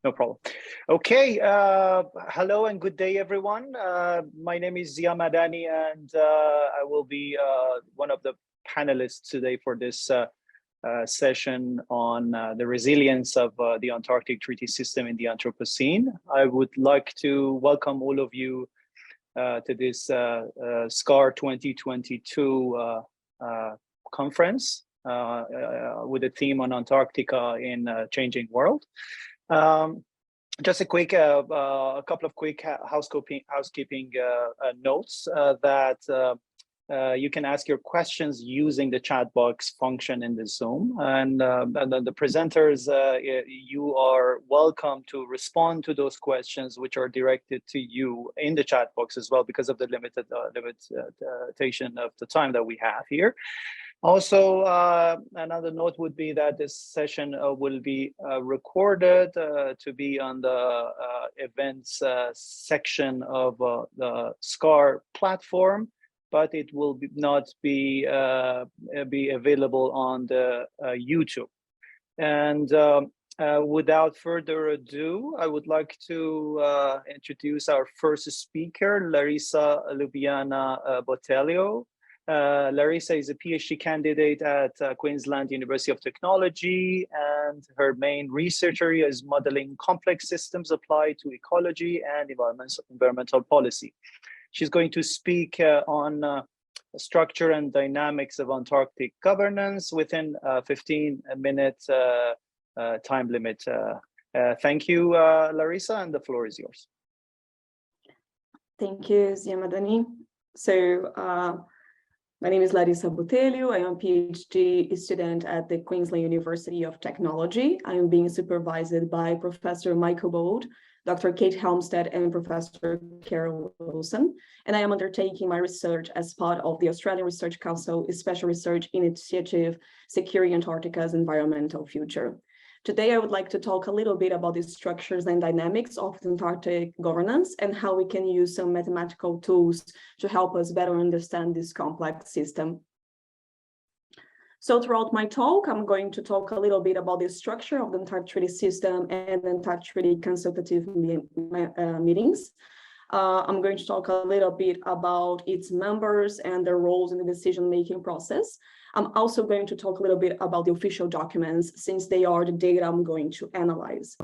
No problem. Okay, hello and good day, everyone. My name is Madani, and I will be one of the panelists today for this session on the resilience of the Antarctic Treaty System in the Anthropocene. I would like to welcome all of you to this SCAR 2022 conference with a theme on Antarctica in a changing world. Just a quick, a couple of quick housekeeping notes that you can ask your questions using the chat box function in the Zoom, and the presenters, you are welcome to respond to those questions which are directed to you in the chat box as well, because of the limitation of the time that we have here. Also, another note would be that this session will be recorded to be on the events section of the SCAR platform, but it will not be available on the YouTube. And without further ado, I would like to introduce our first speaker, Larissa Lubiana Botelho. Larissa is a PhD candidate at Queensland University of Technology, and her main research area is modeling complex systems applied to ecology and environmental policy. She's going to speak on structure and dynamics of Antarctic governance within a 15-minute time limit. Thank you, Larissa, and the floor is yours. Thank you, Madani. So, my name is Larissa Botelho. I am a PhD student at the Queensland University of Technology. I am being supervised by Professor Michael Bold, Dr. Kate Helmstead, and Professor Carol Wilson. And I am undertaking my research as part of the Australian Research Council Special Research Initiative, Securing Antarctica's Environmental Future. Today, I would like to talk a little bit about the structures and dynamics of Antarctic governance and how we can use some mathematical tools to help us better understand this complex system. So throughout my talk, I'm going to talk a little bit about the structure of the Antarctic Treaty System and the Antarctic Treaty Consultative Meetings. I'm going to talk a little bit about its members and their roles in the decision-making process. I'm also going to talk a little bit about the official documents, since they are the data I'm going to analyze.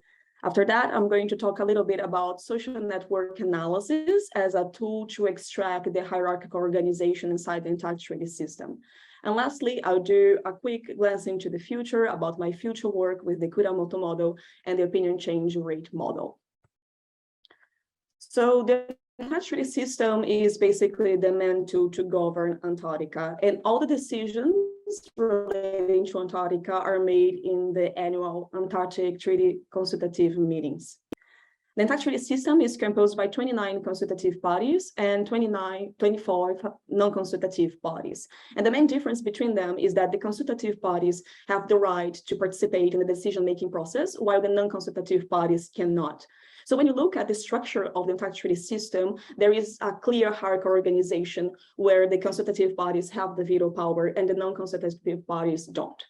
After that, I'm going to talk a little bit about social network analysis as a tool to extract the hierarchical organization inside the Antarctic Treaty System. And lastly, I'll do a quick glance into the future about my future work with the Kuramoto model and the opinion change rate model. So the Antarctic Treaty System is basically the main tool to govern Antarctica, and all the decisions relating to Antarctica are made in the annual Antarctic Treaty Consultative Meetings. The Antarctic Treaty System is composed by 29 consultative bodies and 24 non-consultative bodies. And the main difference between them is that the consultative bodies have the right to participate in the decision-making process, while the non-consultative bodies cannot. So when you look at the structure of the Antarctic Treaty System, there is a clear hierarchical organization where the consultative bodies have the veto power and the non-consultative bodies don't.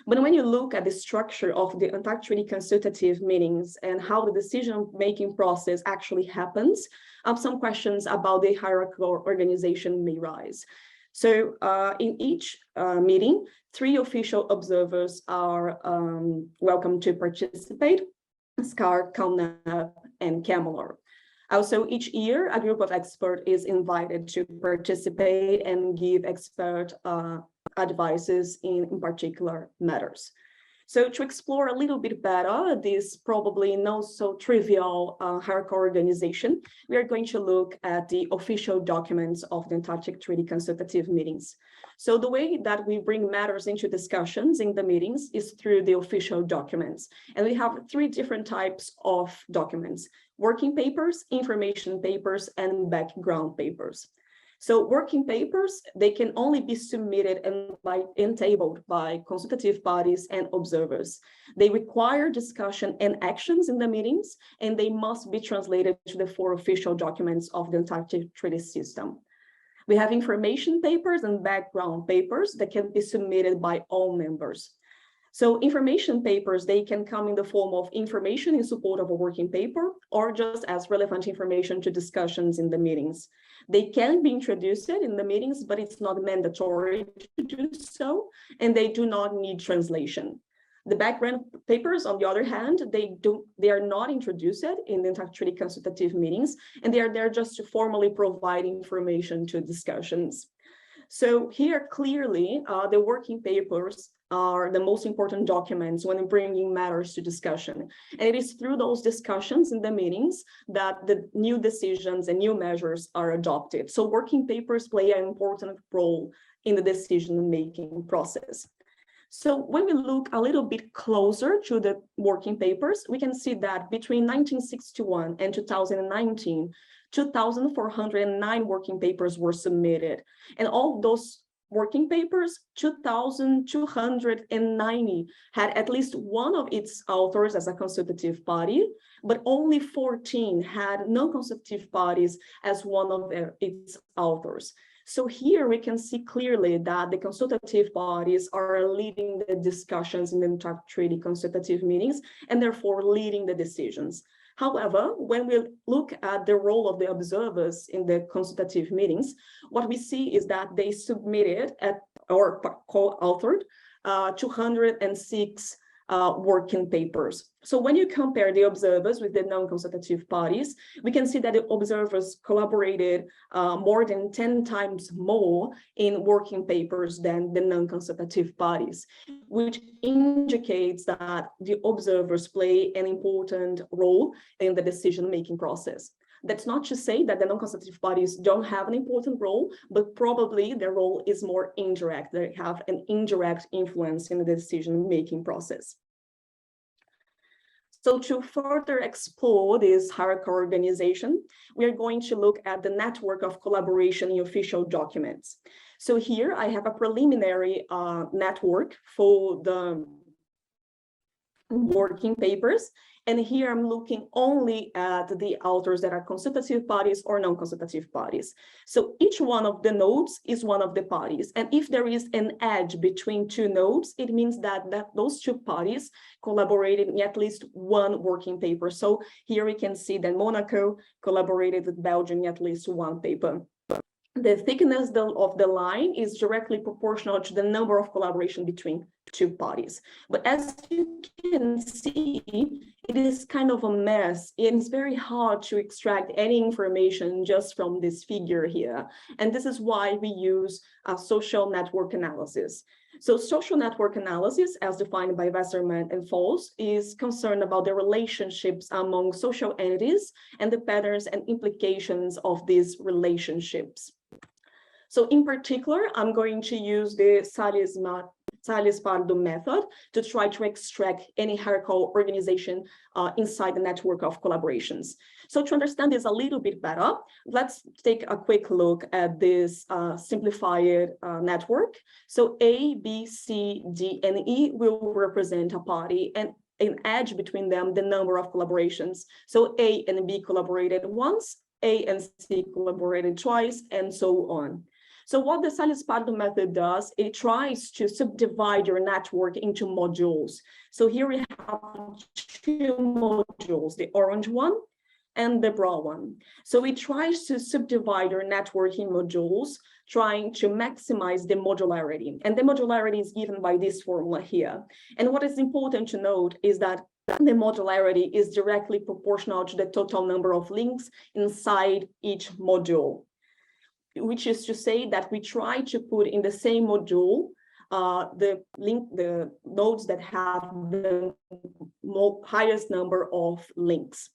But when you look at the structure of the Antarctic Treaty Consultative Meetings and how the decision-making process actually happens, some questions about the hierarchical organization may rise. So in each meeting, 3 official observers are welcome to participate: SCAR, CalNAP, and CAMELOR. Also, each year, a group of experts is invited to participate and give expert advices in particular matters. So to explore a little bit better this probably not so trivial hierarchical organization, we are going to look at the official documents of the Antarctic Treaty Consultative Meetings. So the way that we bring matters into discussions in the meetings is through the official documents. And we have 3 different types of documents: working papers, information papers, and background papers. So working papers, they can only be submitted and tabled by consultative bodies and observers. They require discussion and actions in the meetings, and they must be translated to the 4 official documents of the Antarctic Treaty System. We have information papers and background papers that can be submitted by all members. So information papers, they can come in the form of information in support of a working paper or just as relevant information to discussions in the meetings. They can be introduced in the meetings, but it's not mandatory to do so, and they do not need translation. The background papers, on the other hand, they are not introduced in the Antarctic Treaty Consultative Meetings, and they are there just to formally provide information to discussions. So here, clearly, the working papers are the most important documents when bringing matters to discussion. And it is through those discussions in the meetings that the new decisions and new measures are adopted. So working papers play an important role in the decision-making process. So when we look a little bit closer to the working papers, we can see that between 1961 and 2019, 2,409 working papers were submitted. And all those working papers, 2,290 had at least one of its authors as a consultative body, but only 14 had non-consultative bodies as one of its authors. So here we can see clearly that the consultative bodies are leading the discussions in the Antarctic Treaty Consultative Meetings and therefore leading the decisions. However, when we look at the role of the observers in the consultative meetings, what we see is that they submitted or co-authored 206 working papers. So when you compare the observers with the non-consultative bodies, we can see that the observers collaborated more than 10 times more in working papers than the non-consultative bodies, which indicates that the observers play an important role in the decision-making process. That's not to say that the non-consultative bodies don't have an important role, but probably their role is more indirect. They have an indirect influence in the decision-making process. So to further explore this hierarchical organization, we are going to look at the network of collaboration in official documents. So here I have a preliminary network for the working papers. And here I'm looking only at the authors that are consultative bodies or non-consultative bodies. So each one of the nodes is one of the parties. And if there is an edge between two nodes, it means that those two parties collaborated in at least one working paper. So here we can see that Monaco collaborated with Belgium in at least one paper. The thickness of the line is directly proportional to the number of collaboration between two parties. But as you can see, it is kind of a mess. It's very hard to extract any information just from this figure here. And this is why we use social network analysis. So social network analysis, as defined by Wasserman and Fols, is concerned about the relationships among social entities and the patterns and implications of these relationships. So in particular, I'm going to use the Salles-Pardo method to try to extract any hierarchical organization inside the network of collaborations. So to understand this a little bit better, let's take a quick look at this simplified network. So A, B, C, D, and E will represent a party, and an edge between them, the number of collaborations. So A and B collaborated once, A and C collaborated twice, and so on. So what the Salles-Pardo method does, it tries to subdivide your network into modules. So here we have two modules, the orange one and the brown one. So it tries to subdivide your network in modules, trying to maximize the modularity. And the modularity is given by this formula here. And what is important to note is that the modularity is directly proportional to the total number of links inside each module, which is to say that we try to put in the same module the nodes that have the highest number of links.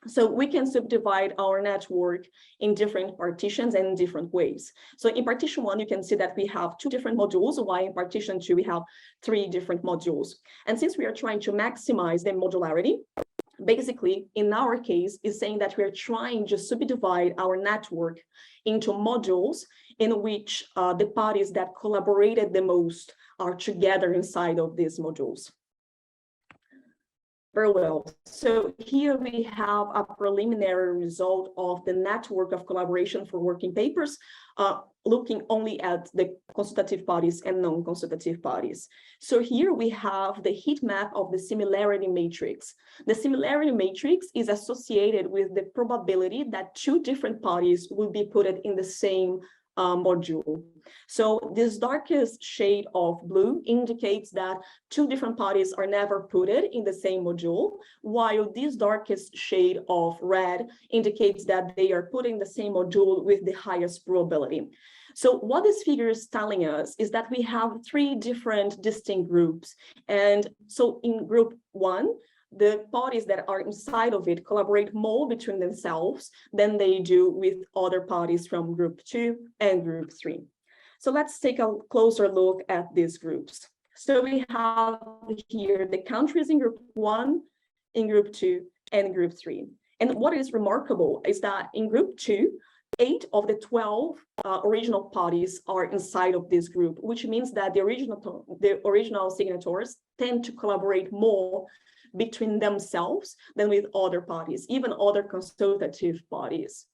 So we can subdivide our network in different partitions and in different ways. So in partition 1, you can see that we have 2 different modules, while in partition 2, we have 3 different modules. And since we are trying to maximize the modularity, basically, in our case, is saying that we're trying to subdivide our network into modules in which the parties that collaborated the most are together inside of these modules. Very well. So here we have a preliminary result of the network of collaboration for working papers, looking only at the consultative bodies and non-consultative bodies. So here we have the heat map of the similarity matrix. The similarity matrix is associated with the probability that two different bodies will be put in the same module. So this darkest shade of blue indicates that two different parties are never put in the same module, while this darkest shade of red indicates that they are put in the same module with the highest probability. So what this figure is telling us is that we have three different distinct groups. And so in group 1, the parties that are inside of it collaborate more between themselves than they do with other parties from group 2 and group 3. So let's take a closer look at these groups. So we have here the countries in group 1, in group 2, and group 3. And what is remarkable is that in group 2, 8 of the 12 original parties are inside of this group, which means that the original signatories tend to collaborate more between themselves than with other parties, even other consultative bodies.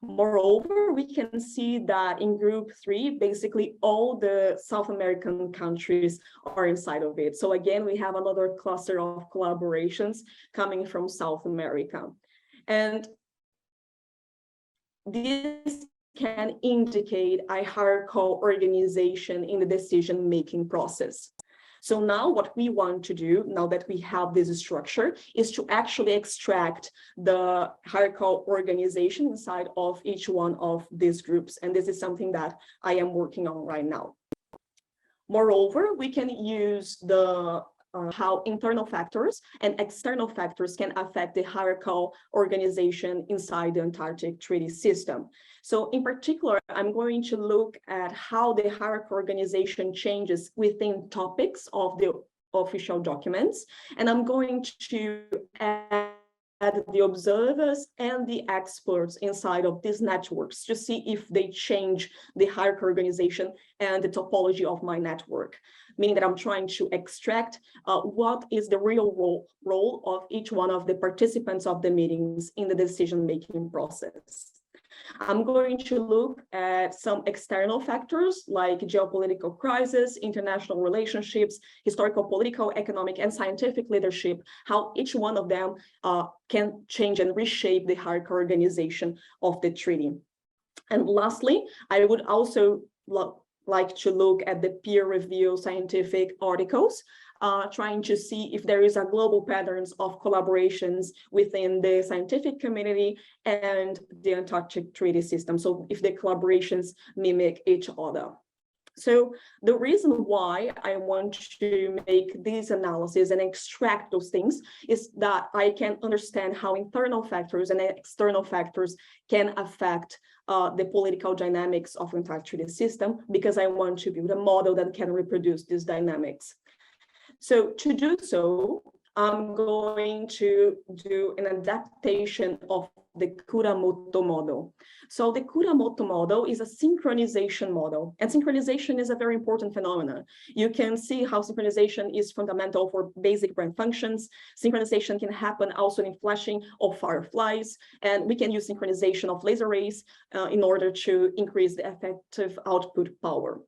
Moreover, we can see that in group 3, basically all the South American countries are inside of it. So again, we have another cluster of collaborations coming from South America. And this can indicate a hierarchical organization in the decision-making process. So now what we want to do, now that we have this structure, is to actually extract the hierarchical organization inside of each one of these groups. And this is something that I am working on right now. Moreover, we can use the how internal factors and external factors can affect the hierarchical organization inside the Antarctic Treaty System. So in particular, I'm going to look at how the hierarchical organization changes within topics of the official documents. And I'm going to add the observers and the experts inside of these networks to see if they change the hierarchical organization and the topology of my network, meaning that I'm trying to extract what is the real role of each one of the participants of the meetings in the decision-making process. I'm going to look at some external factors like geopolitical crisis, international relationships, historical, political, economic, and scientific leadership, how each one of them can change and reshape the hierarchical organization of the treaty. And lastly, I would also like to look at the peer-reviewed scientific articles, trying to see if there is a global patterns of collaborations within the scientific community and the Antarctic Treaty System. So if the collaborations mimic each other. So the reason why I want to make these analyses and extract those things is that I can understand how internal factors and external factors can affect the political dynamics of the Antarctic Treaty System, because I want to build a model that can reproduce these dynamics. So to do so, I'm going to do an adaptation of the Kuramoto model. So the Kuramoto model is a synchronization model, and synchronization is a very important phenomenon. You can see how synchronization is fundamental for basic brain functions. Synchronization can happen also in flashing of fireflies, and we can use synchronization of laser rays in order to increase the effective output power.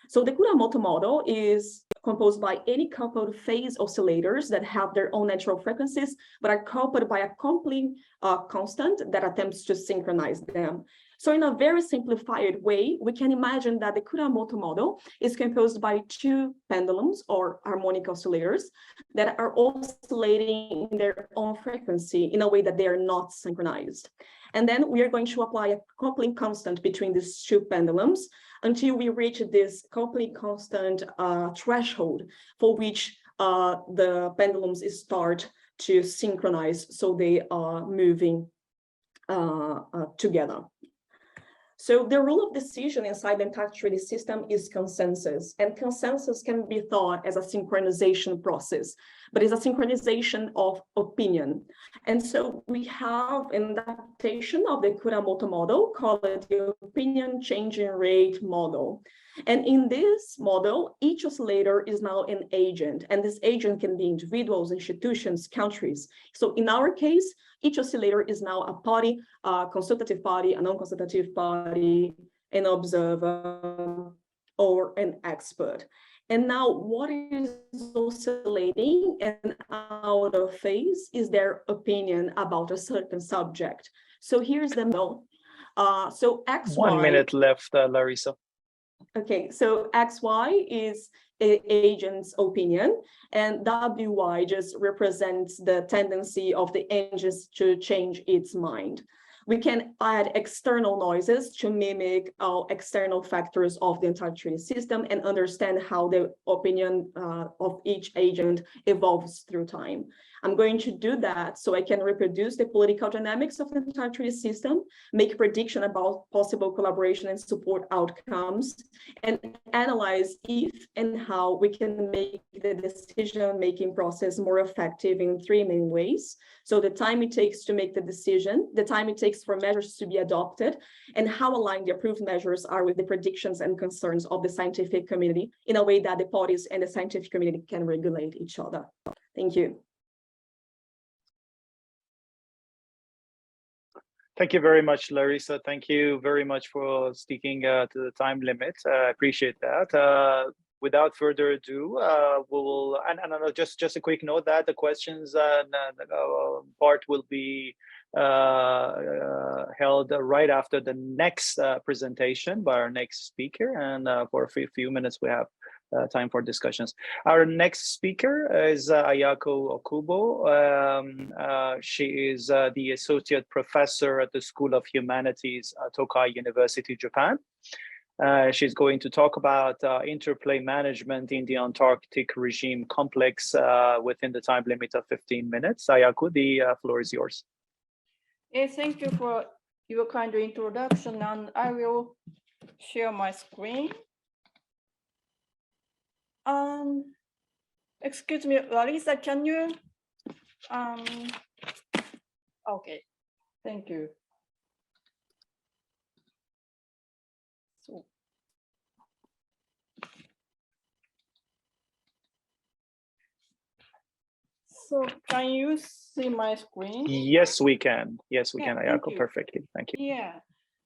So the Kuramoto model is composed by any coupled phase oscillators that have their own natural frequencies, but are coupled by a coupling constant that attempts to synchronize them. So in a very simplified way, we can imagine that the Kuramoto model is composed by two pendulums or harmonic oscillators that are oscillating in their own frequency in a way that they are not synchronized. And then we are going to apply a coupling constant between these two pendulums until we reach this coupling constant threshold for which the pendulums start to synchronize, so they are moving together. So the rule of decision inside the Antarctic Treaty System is consensus, and consensus can be thought as a synchronization process, but it's a synchronization of opinion. And so we have an adaptation of the Kuramoto model called the opinion changing rate model. And in this model, each oscillator is now an agent, and this agent can be individuals, institutions, countries. So in our case, each oscillator is now a party, a consultative party, a non-consultative party, an observer, or an expert. And now what is oscillating and out of phase is their opinion about a certain subject. So here's the model. So XY. 1 minute left, Larissa. Okay, so XY is an agent's opinion, and WY just represents the tendency of the engine to change its mind. We can add external noises to mimic external factors of the Antarctic Treaty System and understand how the opinion of each agent evolves through time. I'm going to do that so I can reproduce the political dynamics of the Antarctic Treaty System, make prediction about possible collaboration and support outcomes, and analyze if and how we can make the decision-making process more effective in 3 main ways. So the time it takes to make the decision, the time it takes for measures to be adopted, and how aligned the approved measures are with the predictions and concerns of the scientific community in a way that the parties and the scientific community can regulate each other. Thank you. Thank you very much, Larissa. Thank you very much for sticking to the time limit. I appreciate that. Without further ado, we will, and just a quick note that the questions part will be held right after the next presentation by our next speaker, and for a few minutes we have time for discussions. Our next speaker is Ayako Okubo. She is the associate professor at the School of Humanities at Tokai University, Japan. She's going to talk about interplay management in the Antarctic regime complex within the time limit of 15 minutes. Ayako, the floor is yours. Yes, thank you for your kind introduction, and I will share my screen. Excuse me, Larissa, can you? Okay, thank you. So can you see my screen? Yes, we can. Yes, we can, Ayako, perfectly. Thank you. Yeah,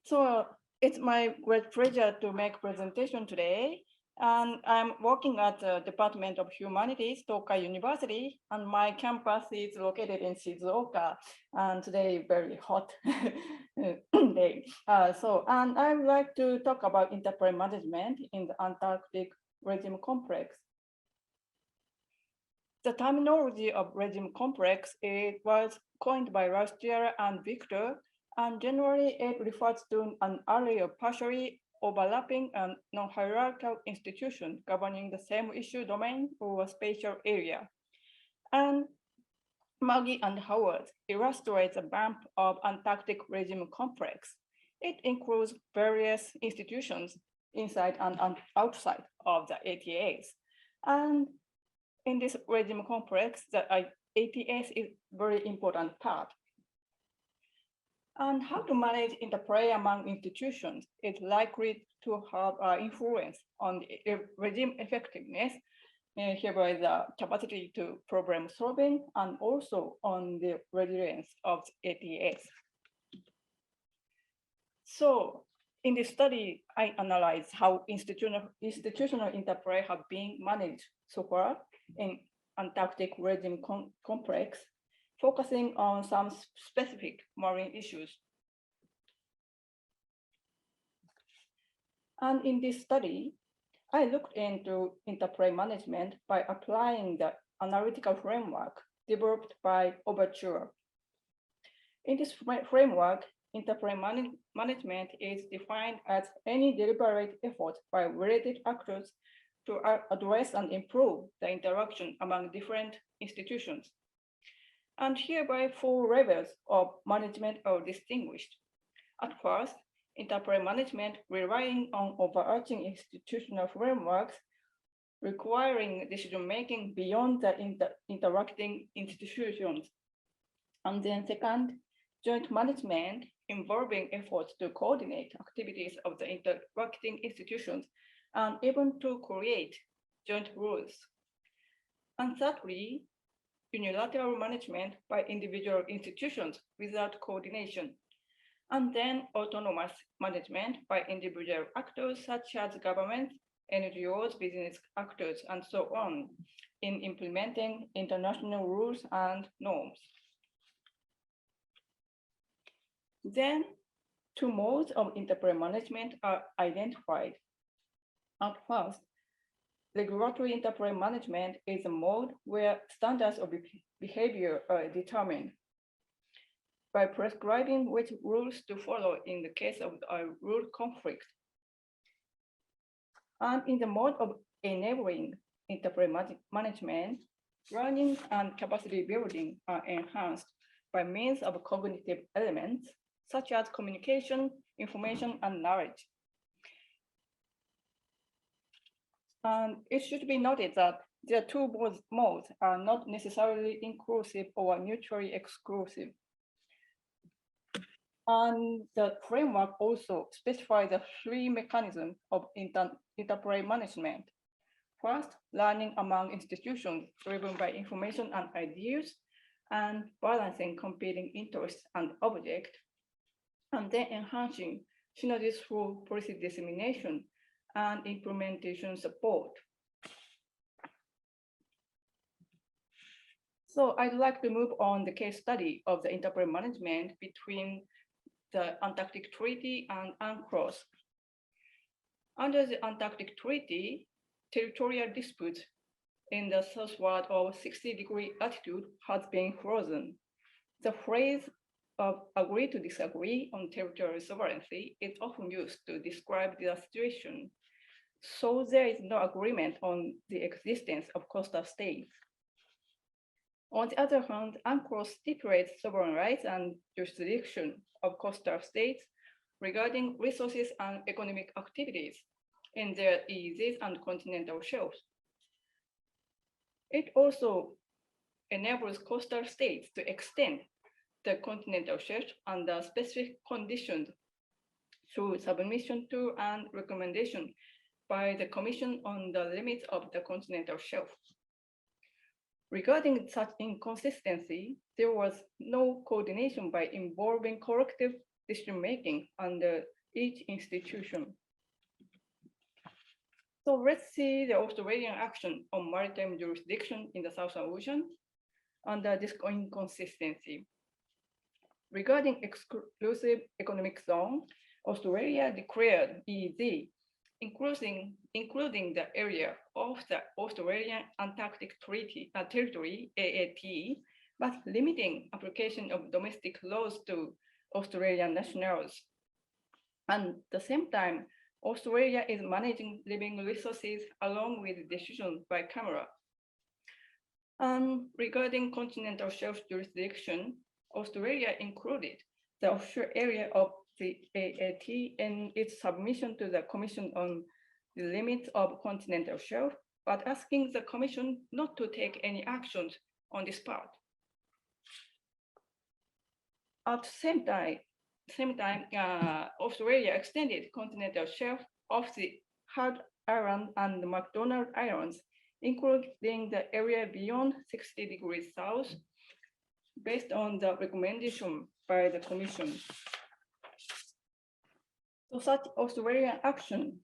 so it's my great pleasure to make presentation today. And I'm working at the Department of Humanities, Tokai University, and my campus is located in Shizuoka, and today very hot day. And I would like to talk about interplay management in the Antarctic regime complex. The terminology of regime complex was coined by Rastier and Victor, and generally it refers to an array of partially overlapping and non-hierarchical institutions governing the same issue domain or a spatial area. And Maggie and Howard illustrate the map of Antarctic regime complex. It includes various institutions inside and outside of the ATAs. And in this regime complex, the ATAs is very important part. And how to manage interplay among institutions is likely to have influence on the regime effectiveness, hereby the capacity to problem solving, and also on the resilience of the ATAs. So in this study, I analyzed how institutional interplay have been managed so far in Antarctic regime complex, focusing on some specific marine issues. And in this study, I looked into interplay management by applying the analytical framework developed by Overture. In this framework, interplay management is defined as any deliberate effort by related actors to address and improve the interaction among different institutions. And hereby 4 levels of management are distinguished. At first, interplay management relying on overarching institutional frameworks requiring decision-making beyond the interacting institutions. And then second, joint management involving efforts to coordinate activities of the interacting institutions and even to create joint rules. And thirdly, unilateral management by individual institutions without coordination. And then autonomous management by individual actors such as governments, NGOs, business actors, and so on in implementing international rules and norms. Then two modes of enterprise management are identified. At first, regulatory enterprise management is a mode where standards of behavior are determined by prescribing which rules to follow in the case of a rule conflict. And in the mode of enabling enterprise management, learning and capacity building are enhanced by means of cognitive elements such as communication, information, and knowledge. And it should be noted that the two modes are not necessarily inclusive or mutually exclusive. And the framework also specifies the three mechanisms of enterprise management. First, learning among institutions driven by information and ideas, and balancing competing interests and objects, and then enhancing synergies through policy dissemination and implementation support. So I'd like to move on the case study of the enterprise management between the Antarctic Treaty and UNCLOS. Under the Antarctic Treaty, territorial disputes in the southward of 60-degree latitude has been frozen. The phrase of agree to disagree on territorial sovereignty is often used to describe the situation. So there is no agreement on the existence of coastal states. On the other hand, UNCLOS stipulates sovereign rights and jurisdiction of coastal states regarding resources and economic activities in their EEZs and continental shelves. It also enables coastal states to extend the continental shelf under specific conditions through submission to and recommendation by the Commission on the limits of the continental shelf. Regarding such inconsistency, there was no coordination by involving collective decision-making under each institution. So let's see the Australian action on maritime jurisdiction in the Southern Ocean under this inconsistency. Regarding exclusive economic zone, Australia declared EEZ, including the area of the Australian Antarctic Treaty Territory, AAT, but limiting application of domestic laws to Australian nationals. And at the same time, Australia is managing living resources along with decisions by Canberra. Regarding continental shelf jurisdiction, Australia included the offshore area of the AAT in its submission to the Commission on the limits of continental shelf, but asking the Commission not to take any actions on this part. At the same time, Australia extended continental shelf of the Hard Island and the McDonald Islands, including the area beyond 60 degrees south, based on the recommendation by the Commission. So such Australian action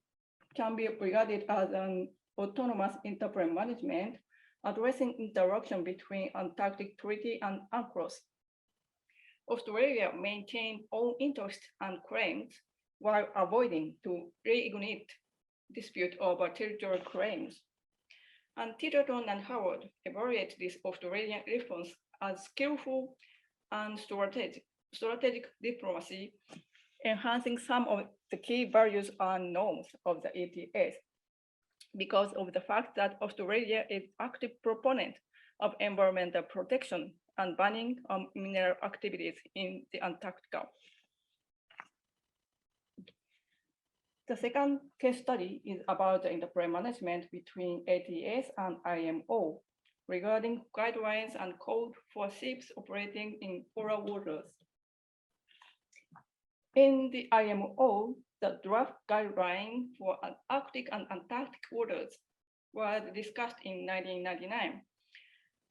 can be regarded as an autonomous enterprise management addressing interaction between Antarctic Treaty and UNCLOS. Australia maintained all interests and claims while avoiding to reignite dispute over territorial claims. And Titterton and Howard evaluate this Australian response as skillful and strategic diplomacy, enhancing some of the key values and norms of the ETS because of the fact that Australia is active proponent of environmental protection and banning mineral activities in the Antarctica. The second case study is about the interplay management between ATS and IMO regarding guidelines and code for ships operating in polar waters. In the IMO, the draft guideline for Arctic and Antarctic waters was discussed in 1999.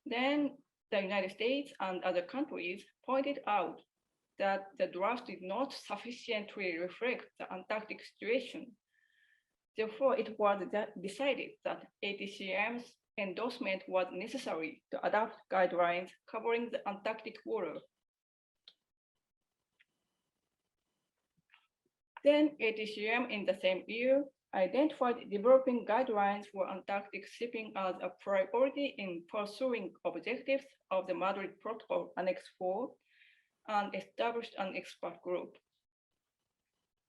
Then the United States and other countries pointed out that the draft did not sufficiently reflect the Antarctic situation. Therefore, it was decided that ATCM's endorsement was necessary to adopt guidelines covering the Antarctic water. Then ATCM in the same year identified developing guidelines for Antarctic shipping as a priority in pursuing objectives of the Madrid Protocol Annex 4 and established an expert group.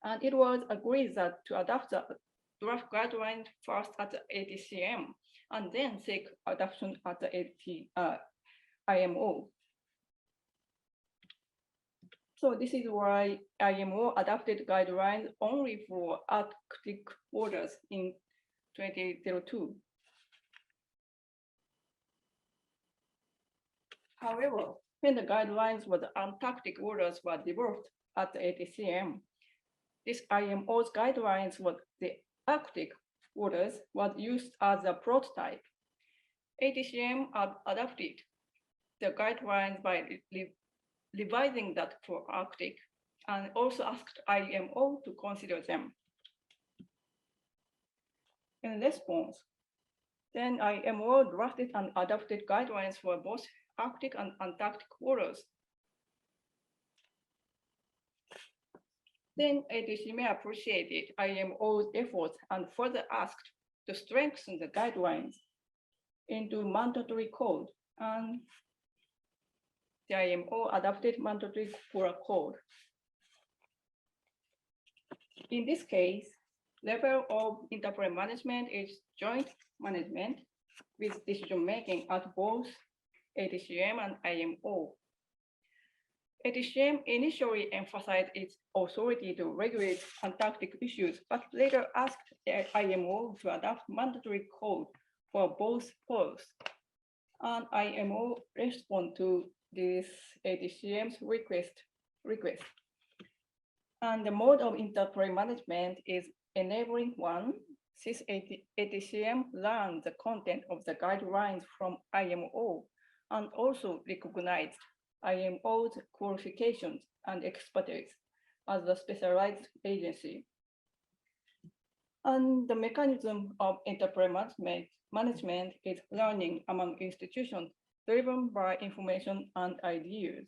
And it was agreed that to adopt the draft guidelines first at the ATCM and then seek adoption at the IMO. So this is why IMO adopted guidelines only for Arctic waters in 2002. However, when the guidelines for the Antarctic waters were developed at the ATCM, this IMO's guidelines for the Arctic waters was used as a prototype. ATCM adopted the guidelines by revising that for Arctic and also asked IMO to consider them. In response, then IMO drafted and adopted guidelines for both Arctic and Antarctic waters. Then ATCM appreciated IMO's efforts and further asked to strengthen the guidelines into mandatory code, and the IMO adopted mandatory polar code. In this case, level of interplay management is joint management with decision-making at both ATCM and IMO. ATCM initially emphasized its authority to regulate Antarctic issues, but later asked the IMO to adopt mandatory code for both poles. And IMO responded to this ATCM's request. And the mode of interplay management is enabling one, since ATCM learned the content of the guidelines from IMO and also recognized IMO's qualifications and expertise as a specialized agency. And the mechanism of interplay management is learning among institutions driven by information and ideas.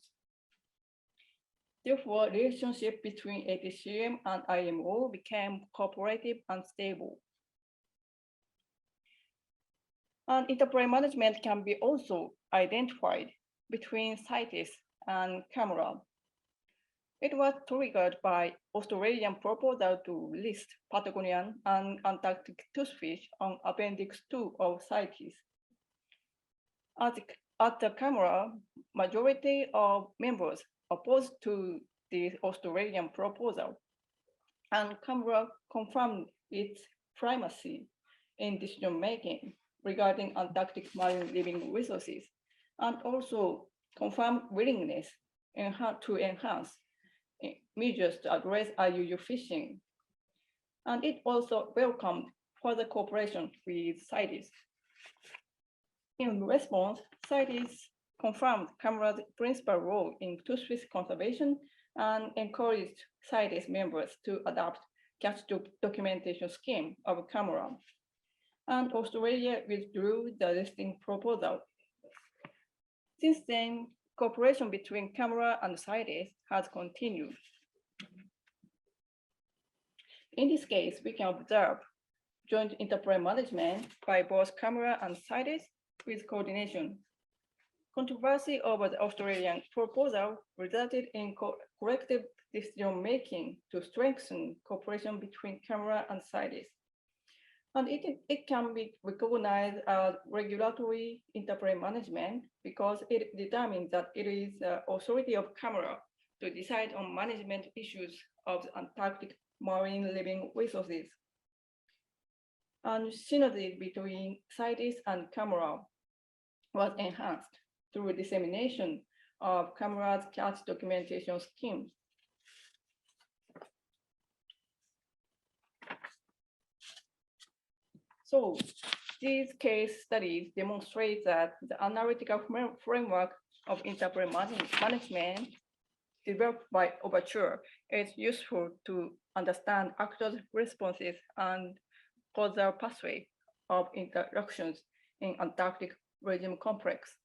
Therefore, relationship between ATCM and IMO became cooperative and stable. And interplay management can be also identified between CITES and camera. It was triggered by Australian proposal to list Patagonian and Antarctic toothfish on Appendix 2 of CITES. At the camera, majority of members opposed to the Australian proposal, and camera confirmed its primacy in decision-making regarding Antarctic marine living resources, and also confirmed willingness to enhance measures to address IUU fishing. And it also welcomed further cooperation with CITES. In response, CITES confirmed CAMRA's principal role in toothfish conservation and encouraged CITES members to adopt catch documentation scheme of CAMRA. And Australia withdrew the listing proposal. Since then, cooperation between CAMRA and CITES has continued. In this case, we can observe joint interplay management by both CAMRA and CITES with coordination. Controversy over the Australian proposal resulted in collective decision-making to strengthen cooperation between CAMRA and CITES. And it can be recognized as regulatory interplay management because it determines that it is the authority of CAMRA to decide on management issues of the Antarctic marine living resources. And synergy between CITES and camera was enhanced through dissemination of camera's catch documentation scheme. So these case studies demonstrate that the analytical framework of interplay management developed by Overture is useful to understand actors' responses and causal pathway of interactions in Antarctic regime complex.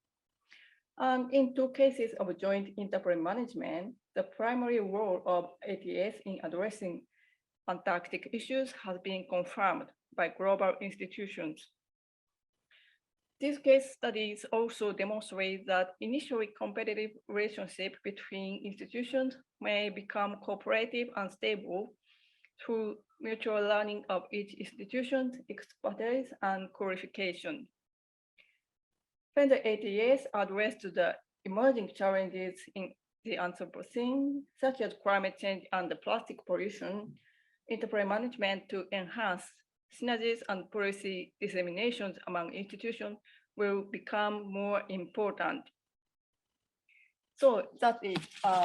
And in two cases of joint interplay management, the primary role of ATS in addressing Antarctic issues has been confirmed by global institutions. These case studies also demonstrate that initially competitive relationship between institutions may become cooperative and stable through mutual learning of each institution's expertise and qualification. When the ATS addressed the emerging challenges in the Anthropocene, such as climate change and plastic pollution, interplay management to enhance synergies and policy disseminations among institutions will become more important. So that's it.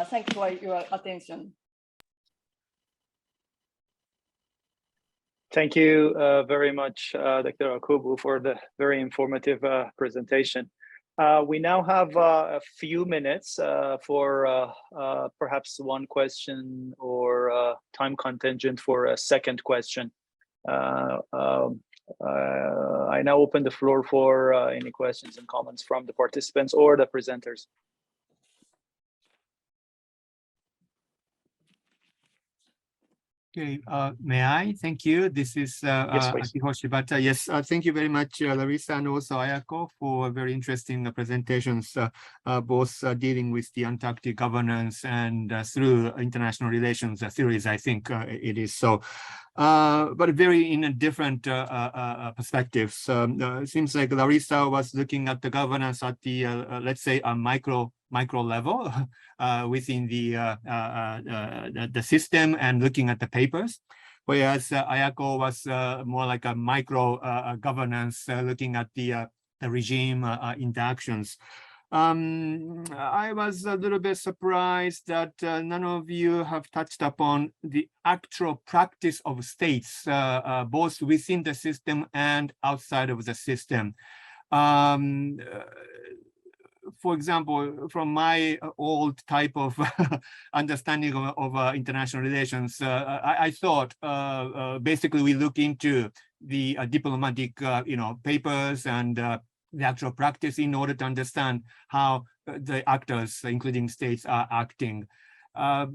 Thanks for your attention. Thank you very much, Dr. Akubu, for the very informative presentation. We now have a few minutes for perhaps one question or time contingent for a second question. I now open the floor for any questions and comments from the participants or the presenters. Okay, may I? Thank you. This is Yes, please. Akiho Shibata. Yes, thank you very much, Larissa and also Ayako, for very interesting presentations, both dealing with the Antarctic governance and through international relations theories, I think it is so. But very in a different perspectives. It seems like Larissa was looking at the governance at the, let's say, a micro level within the system and looking at the papers, whereas Ayako was more like a micro governance, looking at the regime interactions. I was a little bit surprised that none of you have touched upon the actual practice of states, both within the system and outside of the system. For example, from my old type of understanding of international relations, I thought basically we look into the diplomatic, papers and the actual practice in order to understand how the actors, including states, are acting. Are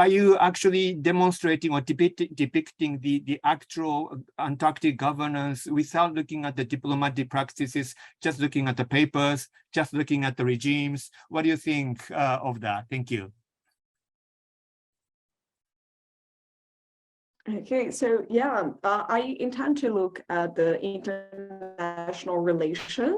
you actually demonstrating or depicting the actual Antarctic governance without looking at the diplomatic practices, just looking at the papers, just looking at the regimes? What do you think of that? Thank you. Okay, so yeah, I intend to look at the international relationship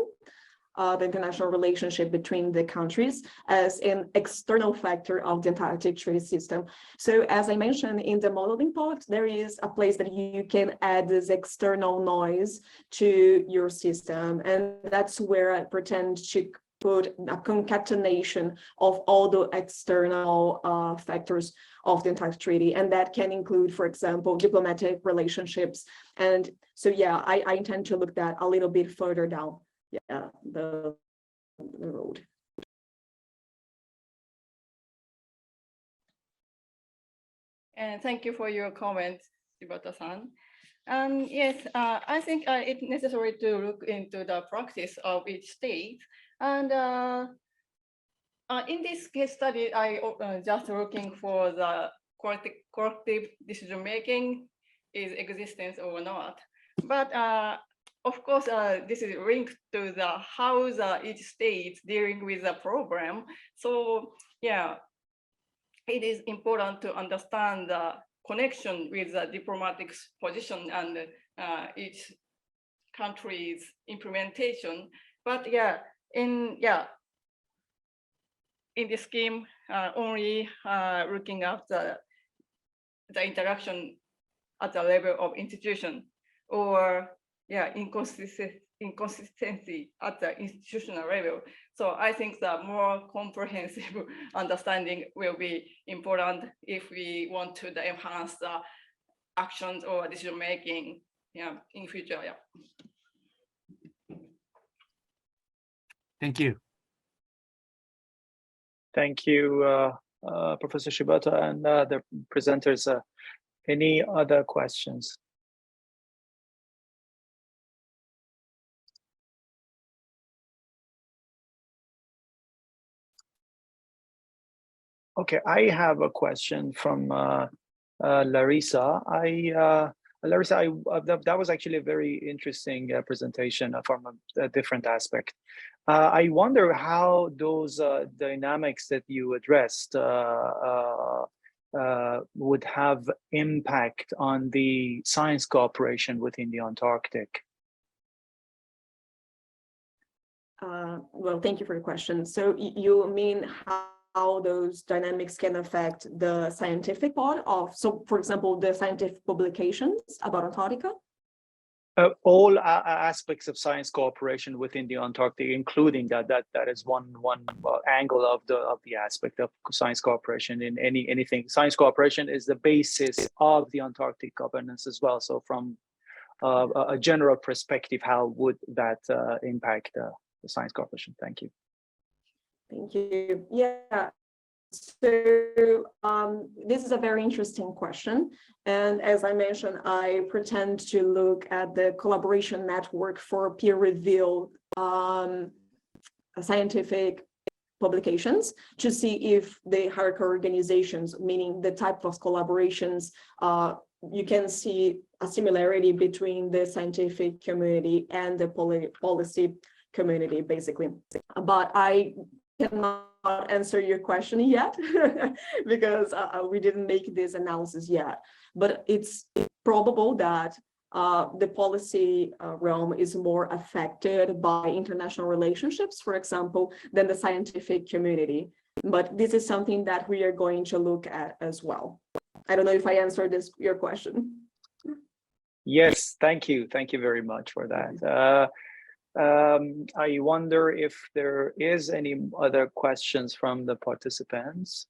between the countries as an external factor of the Antarctic Treaty System. So as I mentioned in the modeling part, there is a place that you can add this external noise to your system. And that's where I pretend to put a concatenation of all the external factors of the Antarctic Treaty. And that can include, for example, diplomatic relationships. And so, yeah, I intend to look that a little bit further down. Yeah, the road. And thank you for your comments, Shibata-san. And yes, I think it's necessary to look into the practice of each state. And in this case study, I just looking for the collective decision-making is existence or not. But of course, this is linked to the how each state dealing with the problem. So yeah, it is important to understand the connection with the diplomatic position and each country's implementation. But yeah, in this scheme, only looking at the interaction at the level of institution, or inconsistency at the institutional level. So I think the more comprehensive understanding will be important if we want to enhance the actions or decision making in future. Thank you. Thank you, Professor Shibata and the presenters. Any other questions? Okay, I have a question from Larissa. Larissa, that was actually a very interesting presentation from a different aspect. I wonder how those dynamics that you addressed would have impact on the science cooperation within the Antarctic. Well, thank you for your question. So you mean how those dynamics can affect the scientific part of, so for example, the scientific publications about Antarctica? All aspects of science cooperation within the Antarctic, including that is one angle of the aspect of science cooperation in anything. Science cooperation is the basis of the Antarctic governance as well. So from a general perspective, how would that impact the science cooperation? Thank you. Thank you. Yeah. So this is a very interesting question. And as I mentioned, I pretend to look at the collaboration network for peer-reviewed scientific publications to see if the hierarchical organizations, meaning the type of collaborations, you can see a similarity between the scientific community and the policy community, basically. But I cannot answer your question yet because we didn't make this analysis yet. But it's probable that the policy realm is more affected by international relationships, for example, than the scientific community. But this is something that we are going to look at as well. I don't know if I answered your question. Yes, thank you. Thank you very much for that. I wonder if there is any other questions from the participants,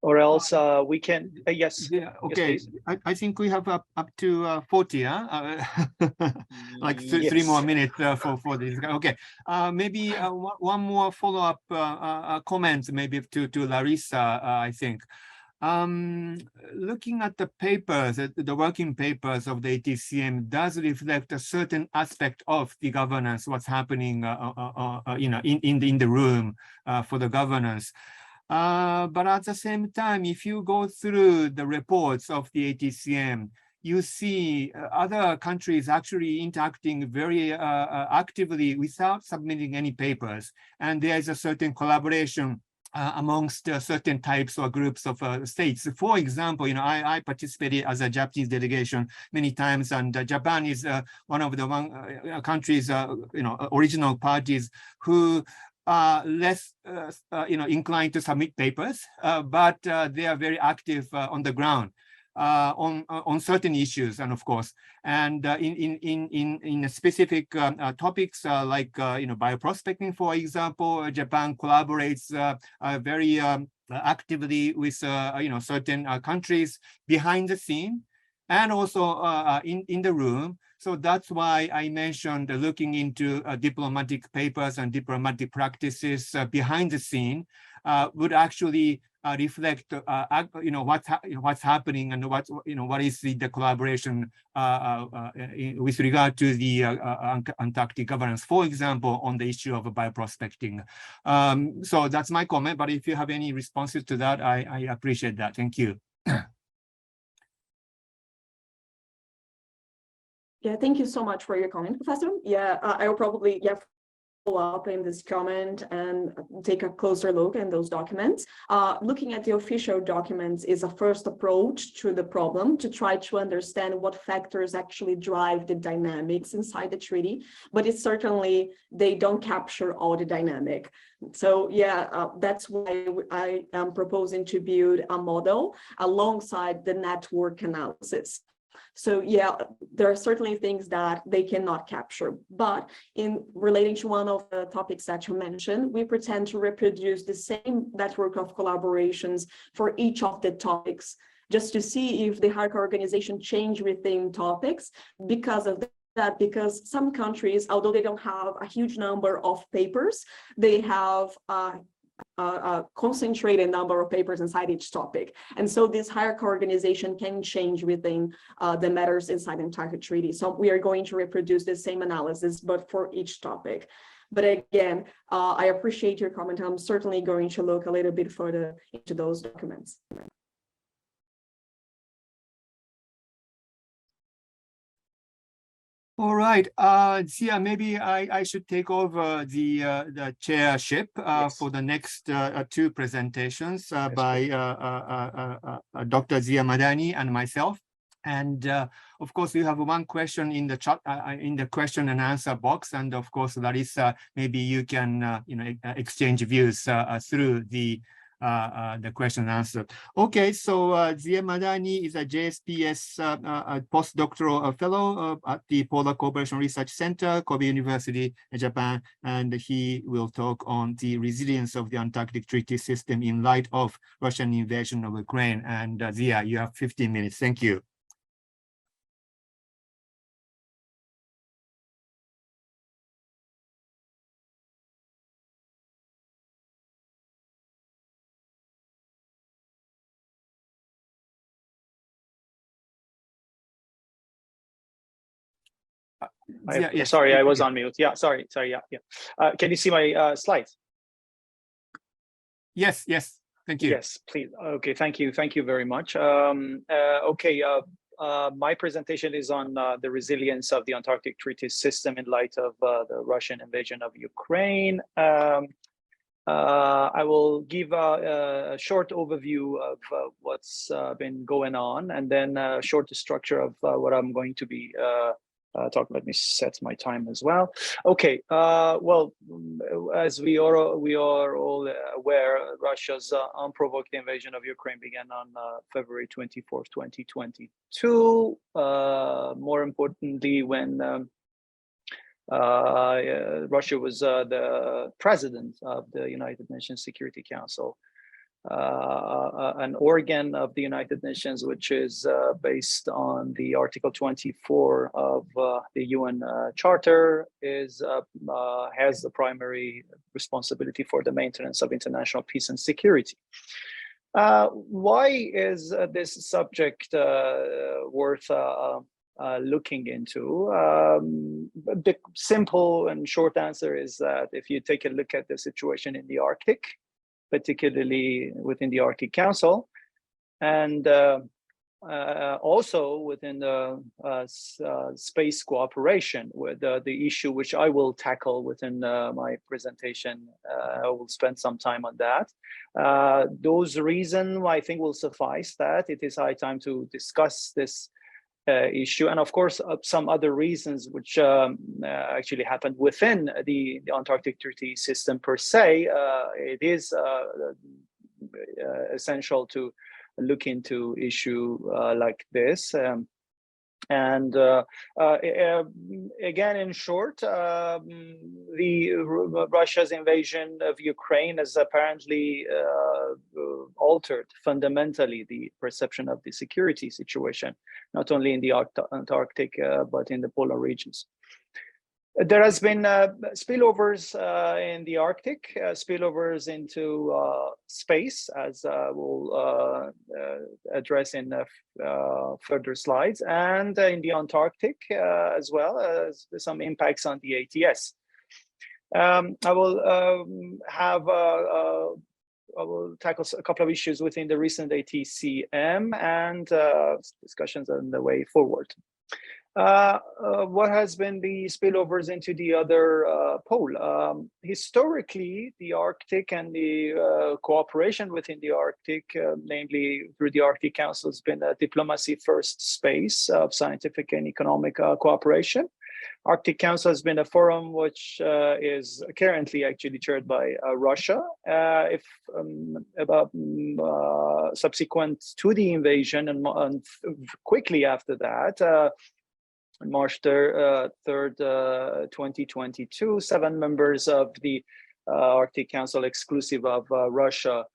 or else we can. Yes. Yeah. Okay. Yes, I think we have up to 40. Like yes. 3 more minutes for this. Okay. Maybe one more follow-up comment, maybe to Larissa. I think. Looking at the papers, the working papers of the ATCM does reflect a certain aspect of the governance, what's happening, in the room for the governance. But at the same time, if you go through the reports of the ATCM, you see other countries actually interacting very actively without submitting any papers, and there is a certain collaboration amongst certain types or groups of states. For example, I participated as a Japanese delegation many times, and Japan is one of the countries, original parties who are less, inclined to submit papers, but they are very active on the ground. On certain issues, and of course, and in specific topics like bioprospecting, for example, Japan collaborates very actively with certain countries behind the scene, and also in the room. So that's why I mentioned looking into diplomatic papers and diplomatic practices behind the scene would actually reflect, what's happening and what is the collaboration with regard to the Antarctic governance, for example, on the issue of bioprospecting. So that's my comment. But if you have any responses to that, I appreciate that. Thank you. Yeah, thank you so much for your comment, Professor. Yeah, I will probably, up in this comment and take a closer look in those documents. Looking at the official documents is a first approach to the problem to try to understand what factors actually drive the dynamics inside the treaty, but it's certainly, they don't capture all the dynamic. So yeah, that's why I am proposing to build a model alongside the network analysis. So yeah, there are certainly things that they cannot capture, but in relating to one of the topics that you mentioned, we pretend to reproduce the same network of collaborations for each of the topics, just to see if the hierarchy organization change within topics because of that, because some countries, although they don't have a huge number of papers, they have a concentrated number of papers inside each topic. And so this hierarchy organization can change within the matters inside the Antarctic Treaty. So we are going to reproduce the same analysis, but for each topic. But again, I appreciate your comment. I'm certainly going to look a little bit further into those documents. All right, Zia, maybe I should take over the chairship Yes. for the next two presentations Yes, by Dr. Zia Madani and myself. And of course, we have one question in the chat, in the question and answer box. And of course, Larissa, maybe you can exchange views through the question and answer. Okay, so Zia Madani is a JSPS postdoctoral fellow at the Polar Cooperation Research Center, Kobe University, Japan, and he will talk on the resilience of the Antarctic Treaty System in light of Russian invasion of Ukraine. And Zia, you have 15 minutes. Thank you. Yes, sorry, I was on mute. Yeah, sorry. Yeah. Can you see my slides? Yes. Thank you. Yes, please. Okay, thank you very much. Okay, my presentation is on the resilience of the Antarctic Treaty System in light of the Russian invasion of Ukraine. I will give a short overview of what's been going on, and then a short structure of what I'm going to be talking. Let me set my time as well. Okay. Well, as we are all aware, Russia's unprovoked invasion of Ukraine began on February 24th, 2022. More importantly, when Russia was the president of the United Nations Security Council, an organ of the United Nations, which is based on the Article 24 of the UN Charter, has the primary responsibility for the maintenance of international peace and security. Why is this subject worth looking into? The simple and short answer is that if you take a look at the situation in the Arctic, particularly within the Arctic Council, and also within the space cooperation, with the issue which I will tackle within my presentation. I will spend some time on that. Those reasons, I think, will suffice that it is high time to discuss this issue, and of course some other reasons which actually happened within the Antarctic Treaty System per se. It is essential to look into issue like this. And again, in short, Russia's invasion of Ukraine has apparently altered fundamentally the perception of the security situation, not only in the Antarctic, but in the polar regions. There has been spillovers in the Arctic, spillovers into space, as we'll address in further slides, and in the Antarctic as well as some impacts on the ATS. I will tackle a couple of issues within the recent ATCM and discussions on the way forward. What has been the spillovers into the other pole? Historically, the Arctic and the cooperation within the Arctic, namely through the Arctic Council, has been a diplomacy first space of scientific and economic cooperation. Arctic Council has been a forum which is currently actually chaired by Russia. Subsequent to the invasion and quickly after that, on March 3rd, 2022, 7 members of the Arctic Council, exclusive of Russia,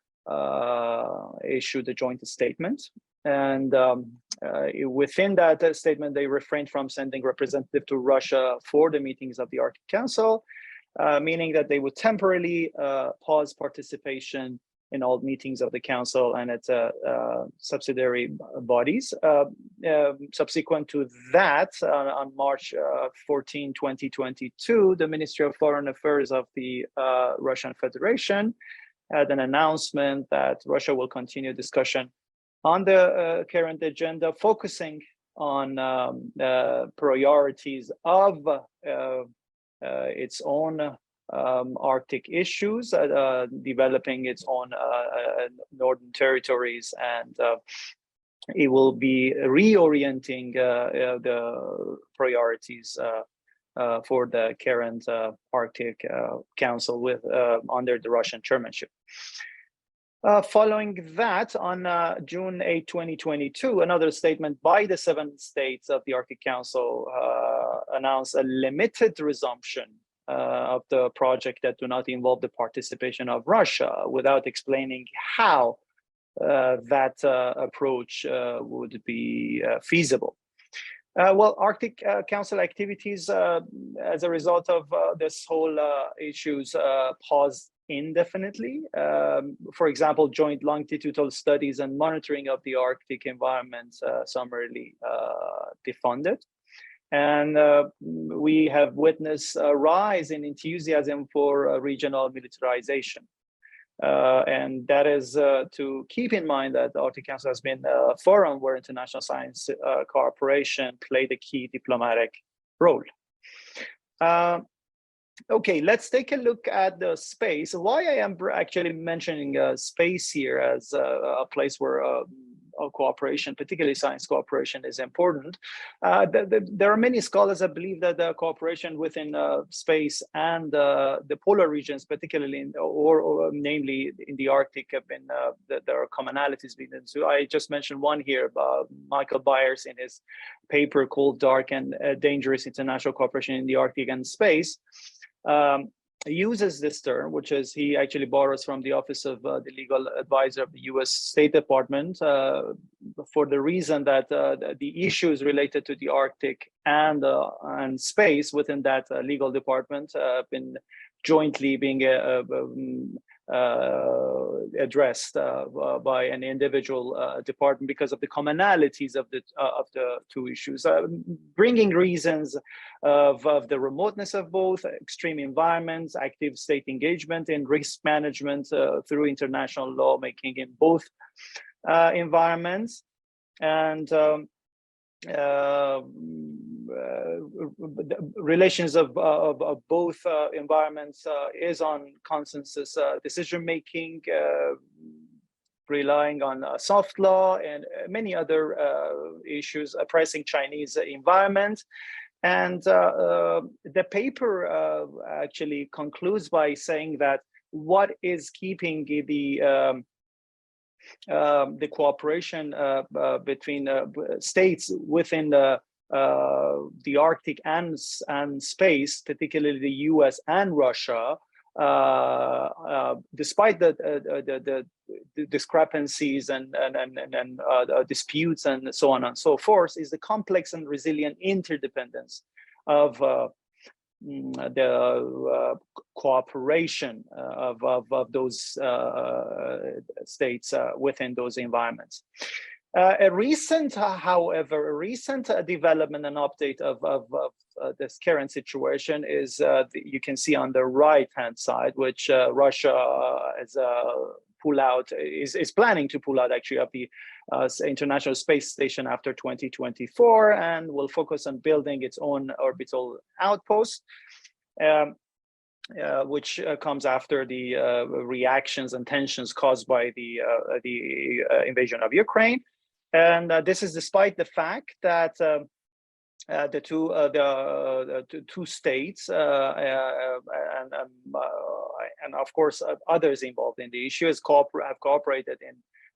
issued a joint statement. And within that statement, they refrained from sending representative to Russia for the meetings of the Arctic Council, meaning that they would temporarily pause participation in all meetings of the Council and its subsidiary bodies. Subsequent to that, on March 14, 2022, the Ministry of Foreign Affairs of the Russian Federation had an announcement that Russia will continue discussion on the current agenda, focusing on priorities of its own Arctic issues, developing its own northern territories, and it will be reorienting the priorities for the current Arctic Council with under the Russian chairmanship. Following that, on June 8, 2022, another statement by the 7 states of the Arctic Council announced a limited resumption of the project that do not involve the participation of Russia, without explaining how that approach would be feasible. Well, Arctic Council activities as a result of this whole issues paused indefinitely. For example, joint longitudinal studies and monitoring of the Arctic environment summarily defunded. And we have witnessed a rise in enthusiasm for regional militarization. And that is to keep in mind that the Arctic Council has been a forum where international science cooperation played a key diplomatic role. Okay, let's take a look at the space. Why I am actually mentioning space here as a place where cooperation, particularly science cooperation, is important. There are many scholars that believe that the cooperation within space and the polar regions, particularly or namely in the Arctic, have been there are commonalities between them. So I just mentioned one here, Michael Byers in his paper called "Dark and Dangerous International Cooperation in the Arctic and Space." Uses this term, which is he actually borrows from the Office of the Legal Advisor of the U.S. State Department, for the reason that the issues related to the Arctic and space within that legal department have been jointly being addressed by an individual department because of the commonalities of the two issues, bringing reasons of the remoteness of both, extreme environments, active state engagement in risk management through international lawmaking in both environments, and relations of both environments is on consensus decision making, relying on soft law and many other issues pressing Chinese environment. And the paper actually concludes by saying that what is keeping the cooperation between states within the Arctic and space, particularly the U.S. and Russia, despite the discrepancies and disputes and so on and so forth, is the complex and resilient interdependence of the cooperation of those states within those environments. A recent, however, a recent development and update of this current situation is you can see on the right-hand side, which Russia is planning to pull out actually of the International Space Station after 2024, and will focus on building its own orbital outpost. Which comes after the reactions and tensions caused by the invasion of Ukraine, and this is despite the fact that the two states and of course others involved in the issue have cooperated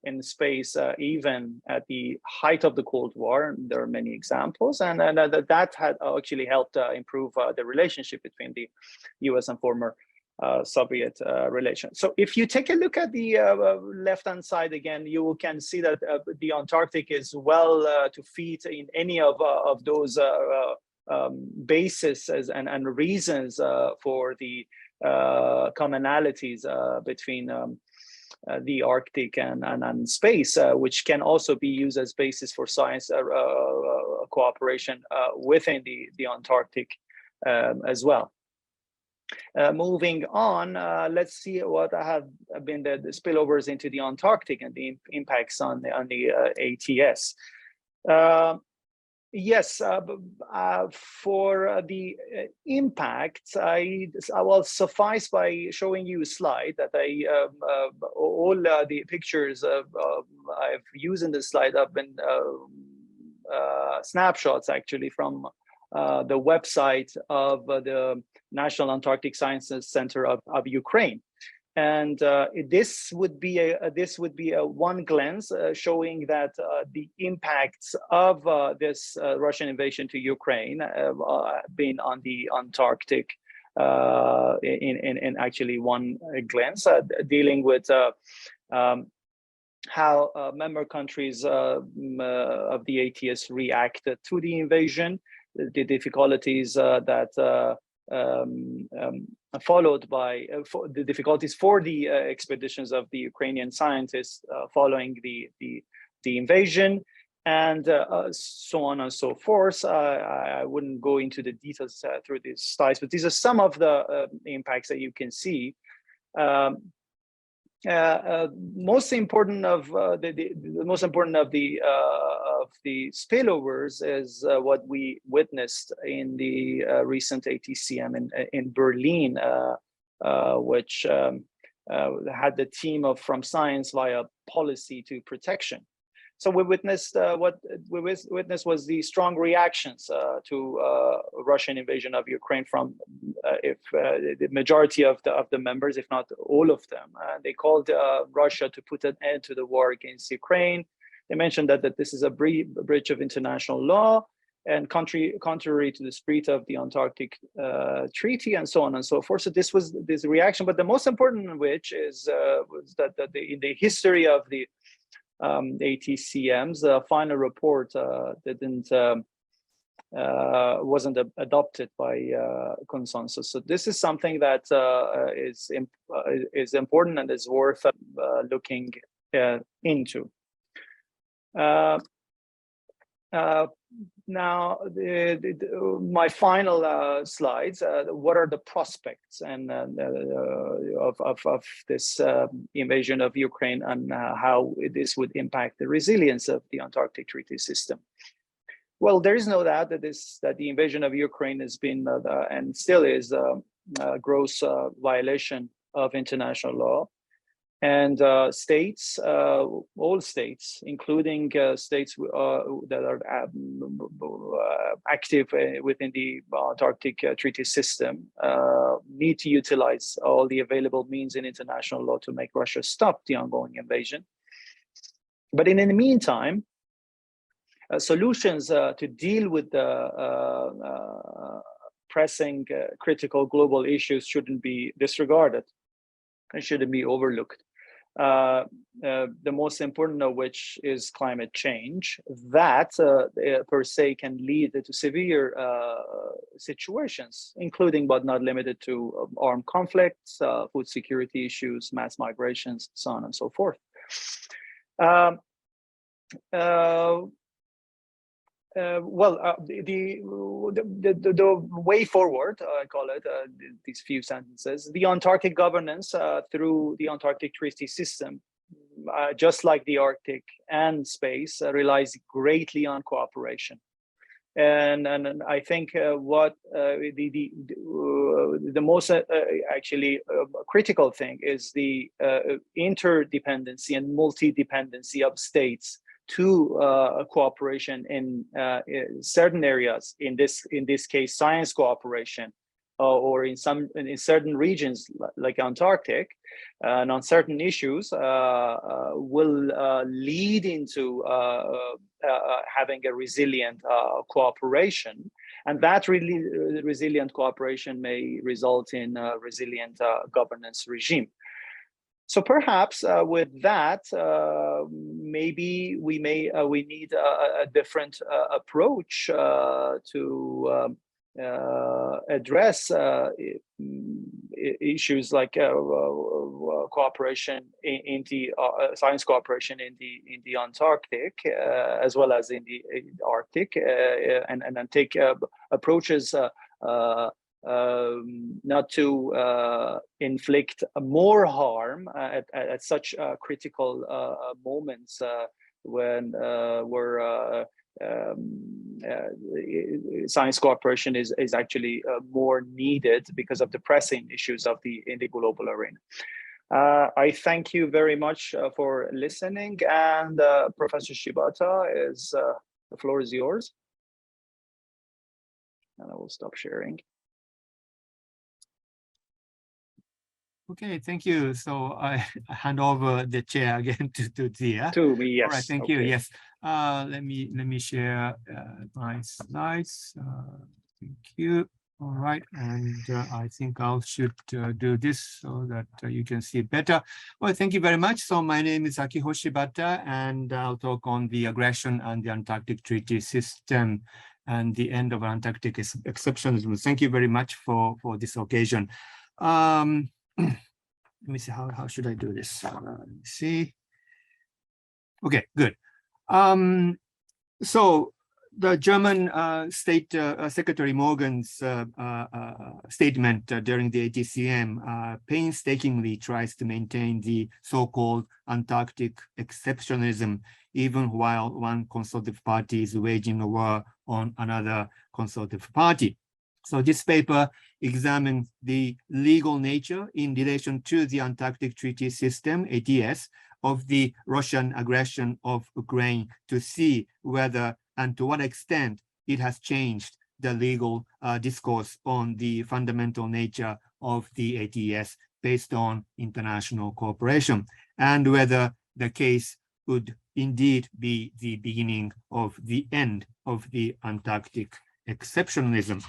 in space even at the height of the Cold War. There are many examples, and that had actually helped improve the relationship between the US and former Soviet relations. So if you take a look at the left-hand side again, you can see that the Antarctic is well to fit in any of those bases and reasons for the commonalities between the Arctic and space, which can also be used as basis for science cooperation within the Antarctic as well. Moving on, let's see what have been the spillovers into the Antarctic and the impacts on the ATS. Yes, for the impact, I will suffice by showing you a slide that all the pictures I've used in this slide have been snapshots actually from the website of the National Antarctic Sciences Center of Ukraine. And this would be a one glance showing that the impacts of this Russian invasion to Ukraine have been on the Antarctic in actually one glance, dealing with how member countries of the ATS reacted to the invasion, the difficulties that followed by the difficulties for the expeditions of the Ukrainian scientists following the invasion, and so on and so forth. I wouldn't go into the details through these slides, but these are some of the impacts that you can see. Most important of the spillovers is what we witnessed in the recent ATCM in Berlin, which had the theme of from science via policy to protection. So we witnessed what we witnessed was the strong reactions to Russian invasion of Ukraine from the majority of the members, if not all of them. They called Russia to put an end to the war against Ukraine. They mentioned that this is a breach of international law and contrary to the spirit of the Antarctic Treaty, and so on and so forth. So this was this reaction, but the most important of which is was that in the history of the ATCM's final report wasn't adopted by consensus. So this is something that is important and is worth looking into. Now, my final slides. What are the prospects and of this invasion of Ukraine, and how this would impact the resilience of the Antarctic Treaty System? Well, there is no doubt that the invasion of Ukraine has been and still is a gross violation of international law. And states, all states, including states that are active within the Antarctic Treaty System, need to utilize all the available means in international law to make Russia stop the ongoing invasion. But in the meantime, solutions to deal with the pressing critical global issues shouldn't be disregarded. It shouldn't be overlooked. The most important of which is climate change. That per se can lead to severe situations, including but not limited to armed conflicts, food security issues, mass migrations, so on and so forth. The way forward, I call it, these few sentences, the Antarctic governance through the Antarctic Treaty System, just like the Arctic and space, relies greatly on cooperation. And I think what the most actually critical thing is the interdependency and multi-dependency of states to cooperation in certain areas. In this case, science cooperation, or in certain regions like Antarctic, and on certain issues will lead into having a resilient cooperation, and that really resilient cooperation may result in a resilient governance regime. So perhaps with that, maybe we need a different approach to address issues like cooperation in the science cooperation in the Antarctic, as well as in the Arctic, and take approaches not to inflict more harm at such critical moments when science cooperation is actually more needed because of the pressing issues in the global arena. I thank you very much for listening, and Professor Shibata, the floor is yours. And I will stop sharing. Okay, thank you. So I hand over the chair again to Zia. To me, yes. All right, thank you. Yes. Let me share my slides. Thank you. All right, and I think I should do this so that you can see it better. Well, thank you very much. So my name is Akiho Shibata, and I'll talk on the aggression and the Antarctic Treaty System and the end of Antarctic exceptionism. Thank you very much for this occasion. Let me see, how should I do this? Let me see. Okay, good. So the German State Secretary Morgan's statement during the ATCM painstakingly tries to maintain the so-called Antarctic exceptionalism, even while one consultative party is waging a war on another consultative party. So this paper examines the legal nature in relation to the Antarctic Treaty System, ATS, of the Russian aggression of Ukraine to see whether and to what extent it has changed the legal discourse on the fundamental nature of the ATS based on international cooperation, and whether the case would indeed be the beginning of the end of the Antarctic exceptionalism.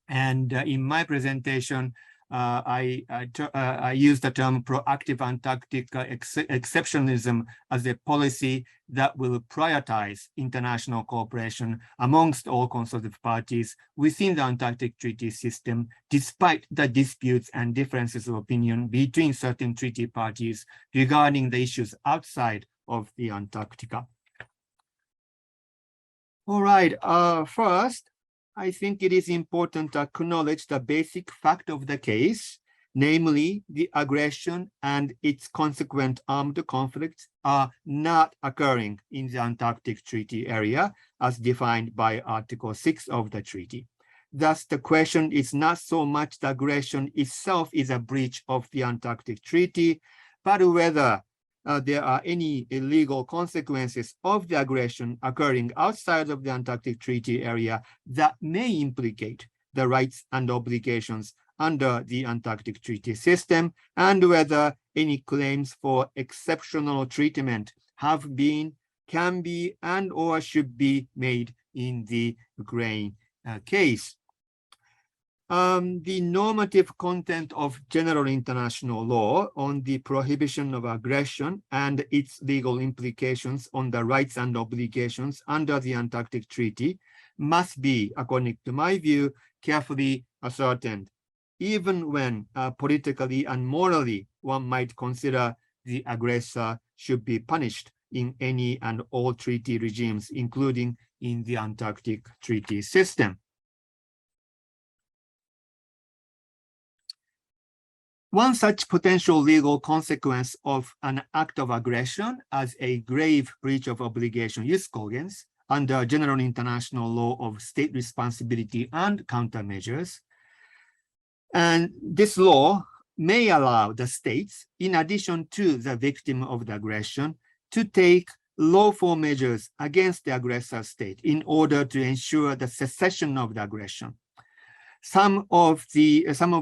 And in my presentation, I use the term proactive Antarctic exceptionalism as a policy that will prioritize international cooperation amongst all consultative parties within the Antarctic Treaty System, despite the disputes and differences of opinion between certain treaty parties regarding the issues outside of the Antarctica. All right, first, I think it is important to acknowledge the basic fact of the case, namely the aggression and its consequent armed conflicts are not occurring in the Antarctic Treaty area as defined by Article 6 of the treaty. Thus, the question is not so much the aggression itself is a breach of the Antarctic Treaty, but whether there are any illegal consequences of the aggression occurring outside of the Antarctic Treaty area that may implicate the rights and obligations under the Antarctic Treaty System, and whether any claims for exceptional treatment have been, can be, and or should be made in the Ukraine case. The normative content of general international law on the prohibition of aggression and its legal implications on the rights and obligations under the Antarctic Treaty must be, according to my view, carefully ascertained, even when politically and morally one might consider the aggressor should be punished in any and all treaty regimes, including in the Antarctic Treaty System. One such potential legal consequence of an act of aggression as a grave breach of obligation jus cogens under general international law of state responsibility and countermeasures. And this law may allow the states, in addition to the victim of the aggression, to take lawful measures against the aggressor state in order to ensure the cessation of the aggression. Some of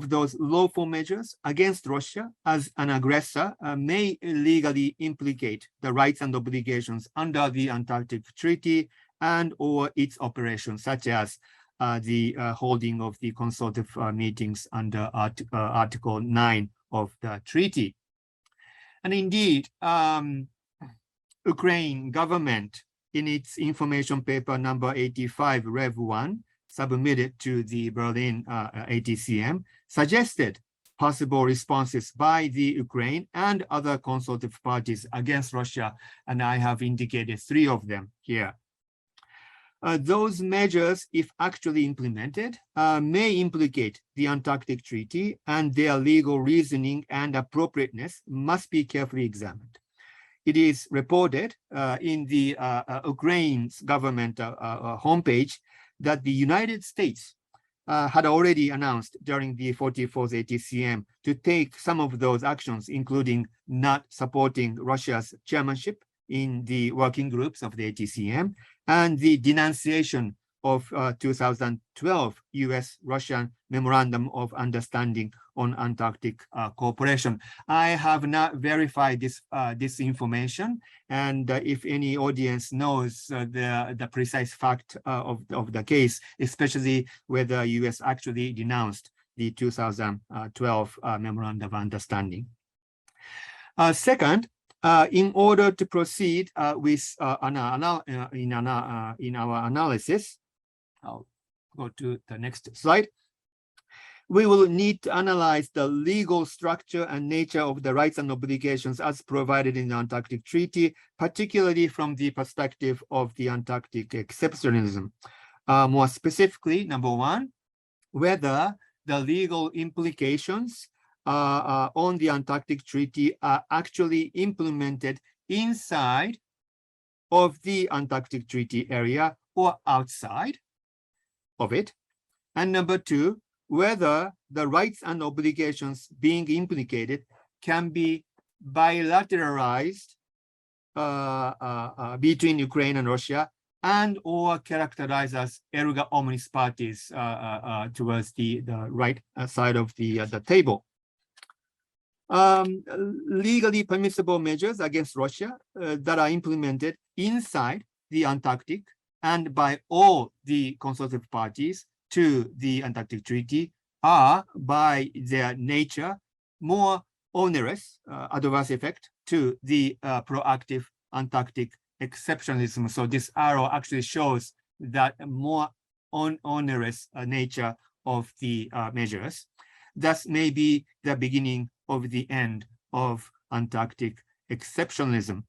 those lawful measures against Russia as an aggressor may legally implicate the rights and obligations under the Antarctic Treaty and or its operations, such as the holding of the consultative meetings under Article 9 of the treaty. And indeed, Ukraine government, in its information paper number 85, Rev 1, submitted to the Berlin ATCM, suggested possible responses by the Ukraine and other consultative parties against Russia, and I have indicated 3 of them here. Those measures, if actually implemented, may implicate the Antarctic Treaty, and their legal reasoning and appropriateness must be carefully examined. It is reported in the Ukraine's government homepage that the United States had already announced during the 44th ATCM to take some of those actions, including not supporting Russia's chairmanship in the working groups of the ATCM and the denunciation of 2012 US-Russian Memorandum of Understanding on Antarctic Cooperation. I have not verified this information, and if any audience knows the precise fact of the case, especially whether US actually denounced the 2012 Memorandum of Understanding. Second, in order to proceed with in our analysis, I'll go to the next slide. We will need to analyze the legal structure and nature of the rights and obligations as provided in the Antarctic Treaty, particularly from the perspective of the Antarctic exceptionalism. More specifically, number 1, whether the legal implications on the Antarctic Treaty are actually implemented inside of the Antarctic Treaty area or outside of it. And number 2, whether the rights and obligations being implicated can be bilateralized between Ukraine and Russia and or characterized as erga omnes partes towards the right side of the table. Legally permissible measures against Russia that are implemented inside the Antarctic and by all the consultative parties to the Antarctic Treaty are, by their nature, more onerous adverse effect to the proactive Antarctic exceptionalism. So this arrow actually shows that more onerous nature of the measures. Thus may be the beginning of the end of Antarctic exceptionalism.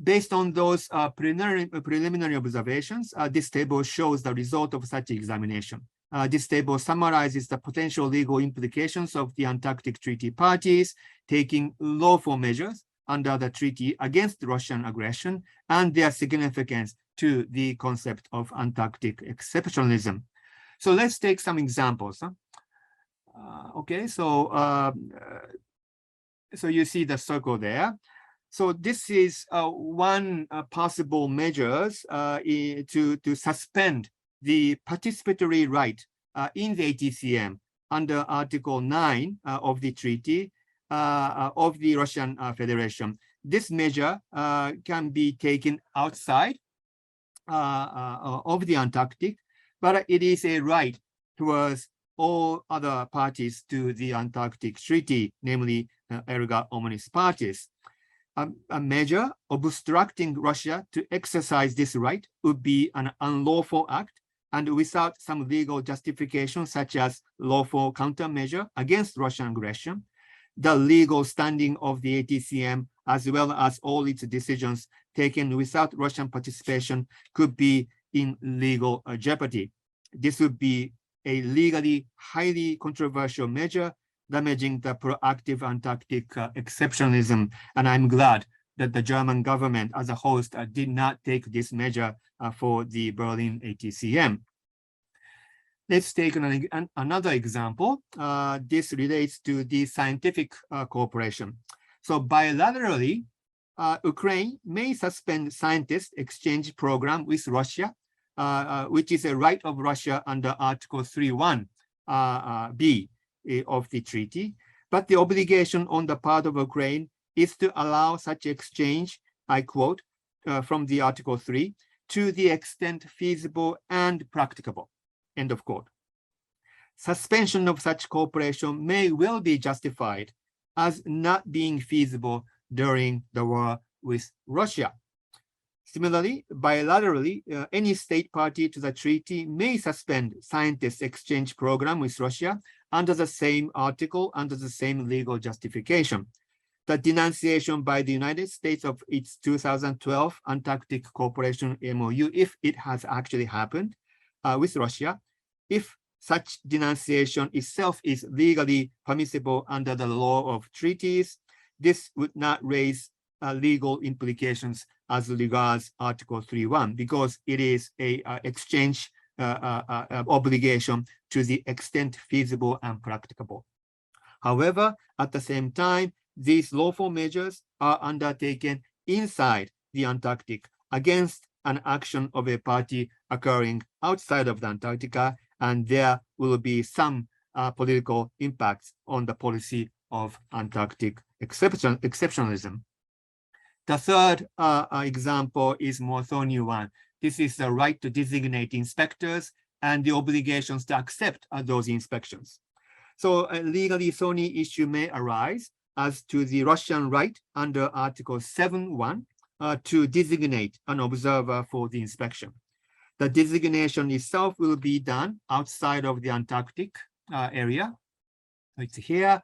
Based on those preliminary observations, this table shows the result of such examination. This table summarizes the potential legal implications of the Antarctic Treaty parties taking lawful measures under the treaty against Russian aggression and their significance to the concept of Antarctic exceptionalism. So let's take some examples. Okay, so you see the circle there. So this is one possible measures to suspend the participatory right in the ATCM under Article 9 of the treaty of the Russian Federation. This measure can be taken outside of the Antarctic, but it is a right towards all other parties to the Antarctic Treaty, namely erga omnes partes. A measure obstructing Russia to exercise this right would be an unlawful act, and without some legal justification, such as lawful countermeasure against Russian aggression, the legal standing of the ATCM as well as all its decisions taken without Russian participation, could be in legal jeopardy. This would be a legally highly controversial measure, damaging the proactive Antarctic exceptionalism. And I'm glad that the German government as a host did not take this measure for the Berlin ATCM. Let's take another example. This relates to the scientific cooperation. So bilaterally, Ukraine may suspend scientist exchange program with Russia, which is a right of Russia under Article 3.1 B of the treaty. But the obligation on the part of Ukraine is to allow such exchange, I quote from the Article 3, to the extent feasible and practicable, end of quote. Suspension of such cooperation may well be justified as not being feasible during the war with Russia. Similarly, bilaterally, any state party to the treaty may suspend scientist exchange program with Russia under the same article, under the same legal justification. The denunciation by the United States of its 2012 Antarctic Cooperation MOU, if it has actually happened with Russia, if such denunciation itself is legally permissible under the law of treaties, this would not raise legal implications as regards Article 3.1 because it is a exchange obligation to the extent feasible and practicable. However, at the same time, these lawful measures are undertaken inside the Antarctic against an action of a party occurring outside of the Antarctica, and there will be some political impacts on the policy of Antarctic exceptionalism. The third example is more thorny one. This is the right to designate inspectors and the obligations to accept those inspections. So a legally thorny issue may arise as to the Russian right under Article 7.1 to designate an observer for the inspection. The designation itself will be done outside of the Antarctic area. It's here.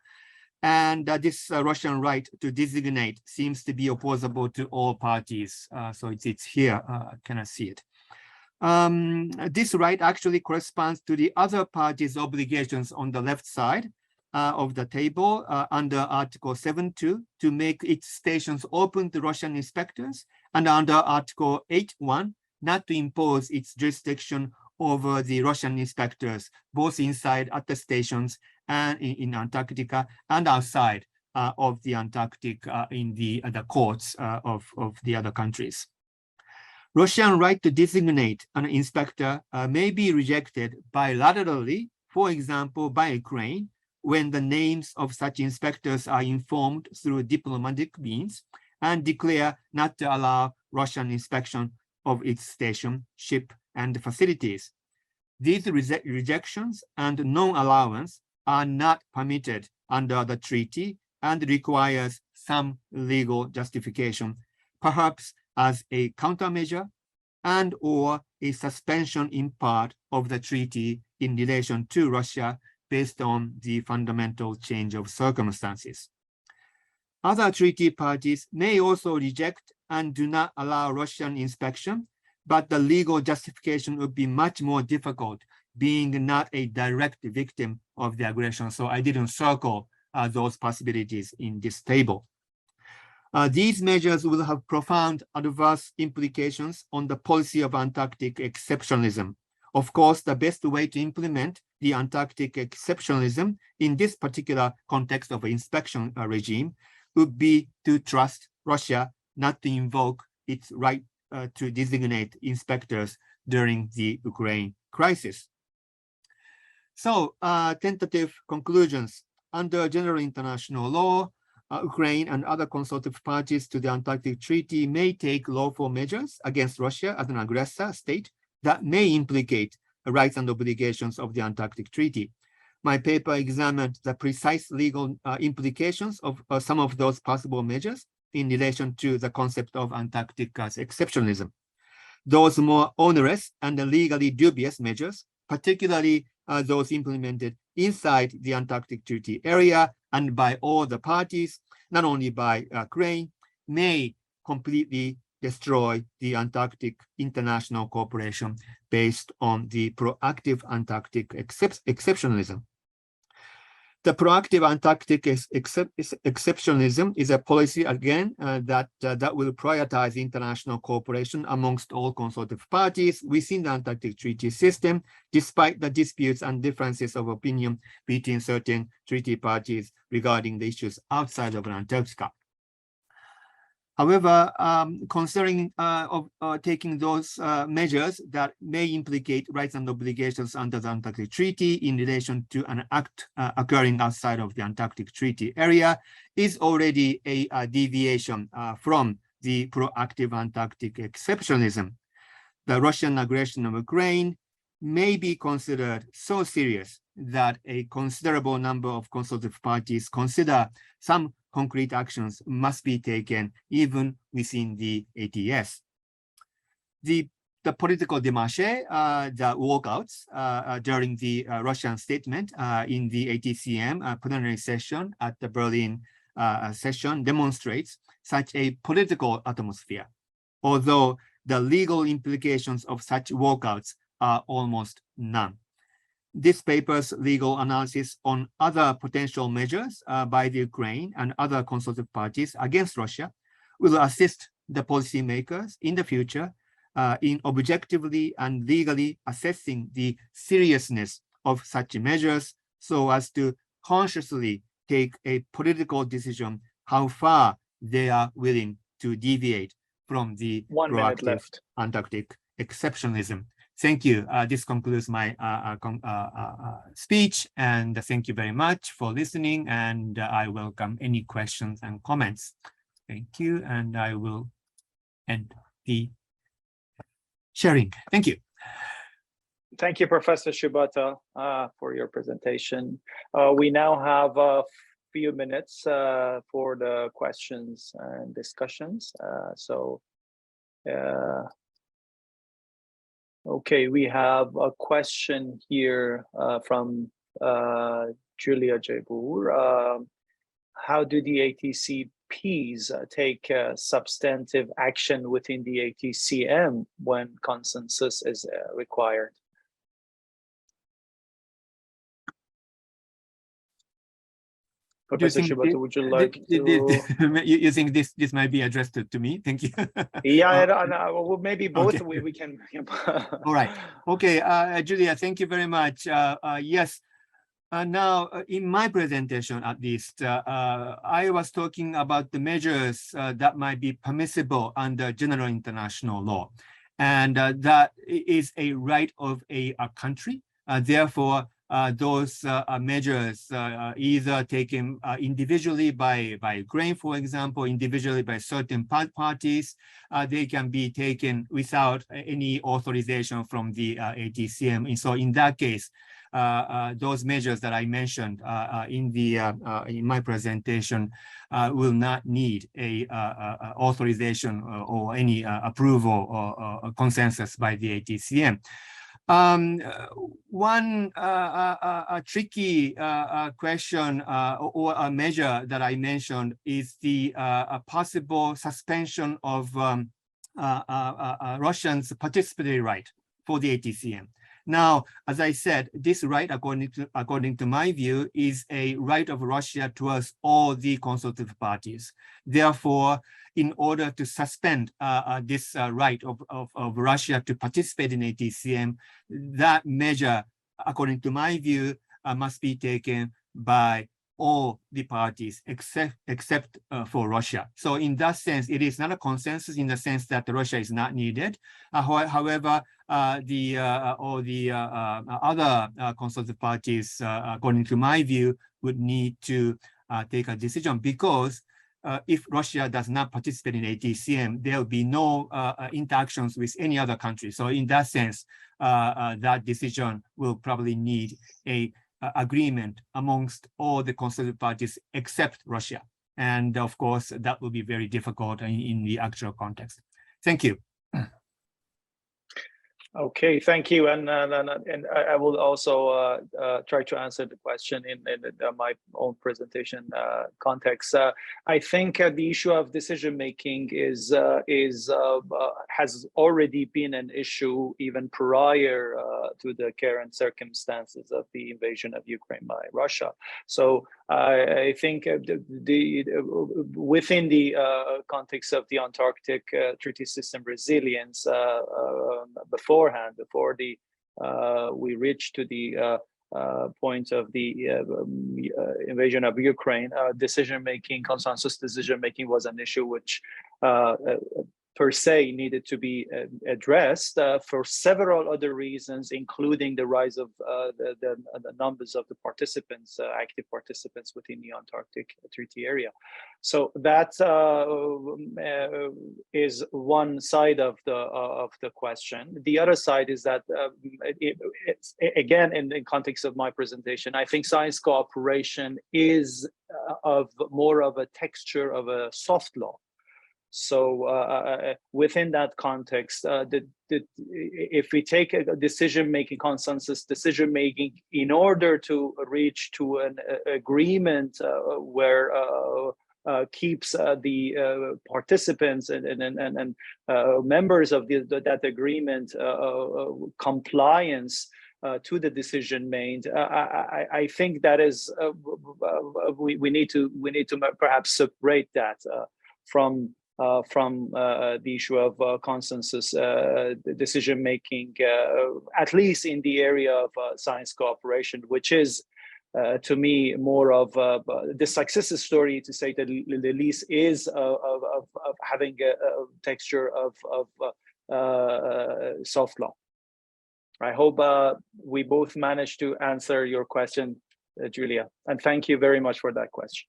And this Russian right to designate seems to be opposable to all parties. So it's here, can I see it? This right actually corresponds to the other parties' obligations on the left side of the table under Article 7.2 to make its stations open to Russian inspectors, and under Article 8.1 not to impose its jurisdiction over the Russian inspectors, both inside at the stations and in Antarctica and outside of the Antarctic in the courts of the other countries. Russian right to designate an inspector may be rejected bilaterally, for example, by Ukraine, when the names of such inspectors are informed through diplomatic means and declare not to allow Russian inspection of its station, ship, and facilities. These rejections and non-allowance are not permitted under the treaty and requires some legal justification, perhaps as a countermeasure and or a suspension in part of the treaty in relation to Russia based on the fundamental change of circumstances. Other treaty parties may also reject and do not allow Russian inspection, but the legal justification would be much more difficult, being not a direct victim of the aggression. So I didn't circle those possibilities in this table. These measures will have profound adverse implications on the policy of Antarctic exceptionalism. Of course, the best way to implement the Antarctic exceptionalism in this particular context of inspection regime would be to trust Russia not to invoke its right to designate inspectors during the Ukraine crisis. So, tentative conclusions. Under general international law, Ukraine and other consultative parties to the Antarctic Treaty may take lawful measures against Russia as an aggressor state that may implicate the rights and obligations of the Antarctic Treaty. My paper examined the precise legal implications of some of those possible measures in relation to the concept of Antarctic exceptionalism. Those more onerous and legally dubious measures, particularly those implemented inside the Antarctic Treaty area and by all the parties, not only by Ukraine, may completely destroy the Antarctic international cooperation based on the proactive Antarctic exceptionalism. The proactive Antarctic exceptionalism is a policy, again, that will prioritize international cooperation amongst all consultative parties within the Antarctic Treaty System, despite the disputes and differences of opinion between certain treaty parties regarding the issues outside of Antarctica. However, considering taking those measures that may implicate rights and obligations under the Antarctic Treaty in relation to an act occurring outside of the Antarctic Treaty area is already a deviation from the proactive Antarctic exceptionalism. The Russian aggression of Ukraine may be considered so serious that a considerable number of consultative parties consider some concrete actions must be taken even within the ATS. The political démarche, the walkouts during the Russian statement in the ATCM plenary session at the Berlin session demonstrates such a political atmosphere, although the legal implications of such walkouts are almost none. This paper's legal analysis on other potential measures by the Ukraine and other consultative parties against Russia will assist the policymakers in the future in objectively and legally assessing the seriousness of such measures so as to consciously take a political decision how far they are willing to deviate from the proactive Antarctic exceptionalism. Thank you. This concludes my speech, and thank you very much for listening, and I welcome any questions and comments. Thank you, and I will end the sharing. Thank you. Thank you, Professor Shibata, for your presentation. We now have a few minutes for the questions and discussions. Okay, we have a question here from Julia Jabour. How do the ATCPs take substantive action within the ATCM when consensus is required? Professor Shibata, would you like to? You think this might be addressed to me? Thank you. Yeah, well, maybe both. Okay. We can. All right. Okay, Julia, thank you very much. Yes. Now, in my presentation, at least, I was talking about the measures that might be permissible under general international law, and that is a right of a country. Therefore, those measures either taken individually by Ukraine, for example, individually by certain parties, they can be taken without any authorization from the ATCM. And so in that case, those measures that I mentioned in my presentation will not need a authorization or any approval or consensus by the ATCM. One tricky question or a measure that I mentioned is the possible suspension of Russians' participatory right for the ATCM. Now, as I said, this right, according to my view, is a right of Russia towards all the consultative parties. Therefore, in order to suspend this right of Russia to participate in ATCM, that measure, according to my view, must be taken by all the parties except for Russia. So in that sense, it is not a consensus in the sense that Russia is not needed. However, all the other consultative parties, according to my view, would need to take a decision, because if Russia does not participate in ATCM, there will be no interactions with any other country. So in that sense, that decision will probably need a agreement amongst all the consultative parties except Russia. And of course, that will be very difficult in the actual context. Thank you. Okay, thank you, and I will also try to answer the question in my own presentation context. I think the issue of decision making has already been an issue even prior to the current circumstances of the invasion of Ukraine by Russia. So I think within the context of the Antarctic Treaty System resilience, before we reached to the point of the invasion of Ukraine, consensus decision making was an issue which per se needed to be addressed for several other reasons, including the rise of the numbers of the participants, active participants within the Antarctic Treaty area. So that is one side of the question. The other side is that, again, in the context of my presentation, I think science cooperation is of more of a texture of a soft law. So within that context, if we take a decision-making consensus, decision-making in order to reach to an agreement where keeps the participants and members of that agreement compliance to the decision made, I think that is we need to perhaps separate that from the issue of consensus decision making, at least in the area of science cooperation, which is to me more of the success story, to say that the least, is of having a texture of soft law. I hope we both managed to answer your question, Julia, and thank you very much for that question.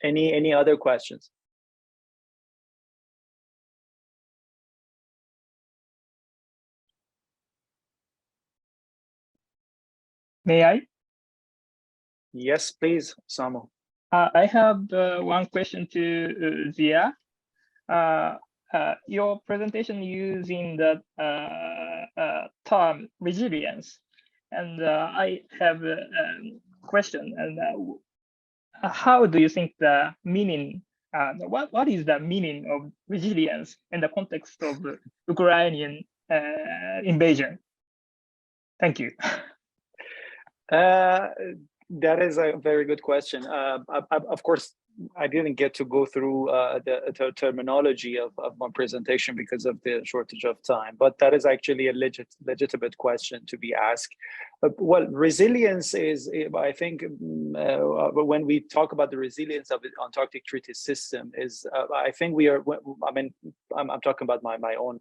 Any other questions? May I? Yes, please, Osamu. I have one question to Zia. Your presentation using the term resilience, and I have a question. And how do you think the meaning? What is the meaning of resilience in the context of Ukrainian invasion? Thank you. That is a very good question. Of course, I didn't get to go through the terminology of my presentation because of the shortage of time, but that is actually a legitimate question to be asked. Well, resilience is, I think, when we talk about the resilience of the Antarctic Treaty System, is I think we are. I mean, I'm talking about my own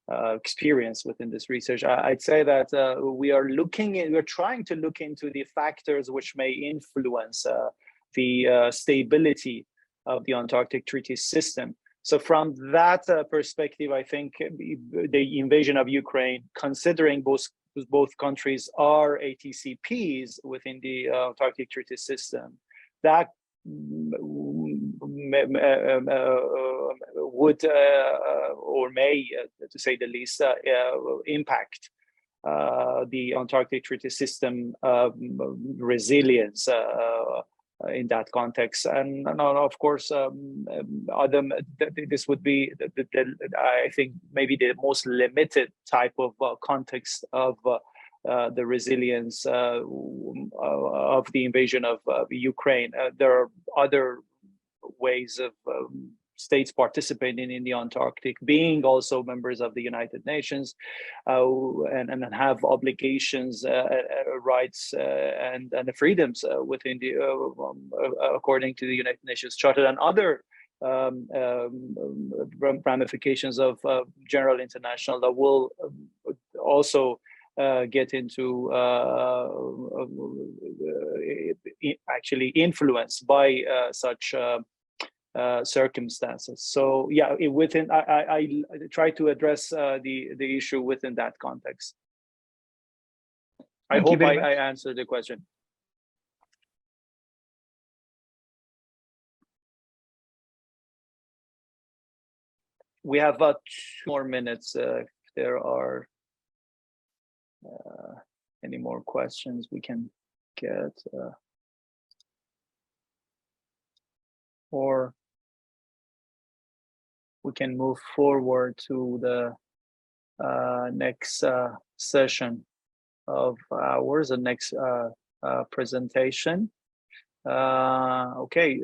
experience within this research. I'd say that we're trying to look into the factors which may influence the stability of the Antarctic Treaty System. So from that perspective, I think the invasion of Ukraine, considering both countries are ATCPs within the Antarctic Treaty System, that would or may, to say the least, impact the Antarctic Treaty System resilience in that context. And of course, this would be, I think, maybe the most limited type of context of the resilience of the invasion of Ukraine. There are other ways of states participating in the Antarctic, being also members of the United Nations, and have obligations, rights, and the freedoms within the according to the United Nations Charter, and other ramifications of general international law will also get into actually influenced by such circumstances. So yeah, within I try to address the issue within that context. I hope I answered the question. We have 2 more minutes if there are any more questions we can get, or we can move forward to the next session of ours, the next presentation. Okay,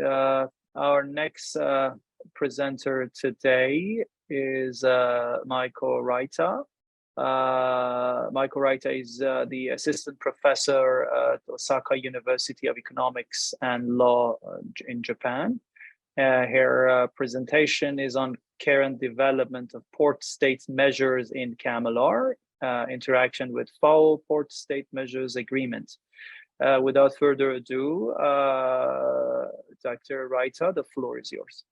our next presenter today is Michael Raita. Michael Raita is the assistant professor at Osaka University of Economics and Law in Japan. Her presentation is on current development of port state measures in CAMLR, interaction with FAO Port State Measures Agreement. Without further ado, Dr. Raita, the floor is yours.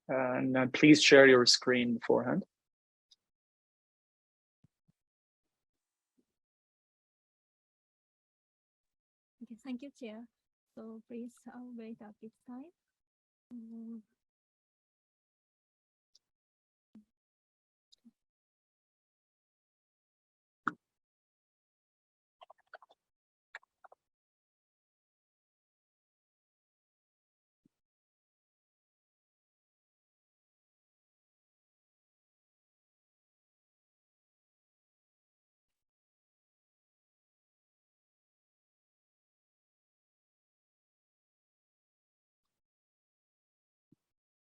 And please share your screen beforehand. Okay, thank you, Chair. So please wait a bit time.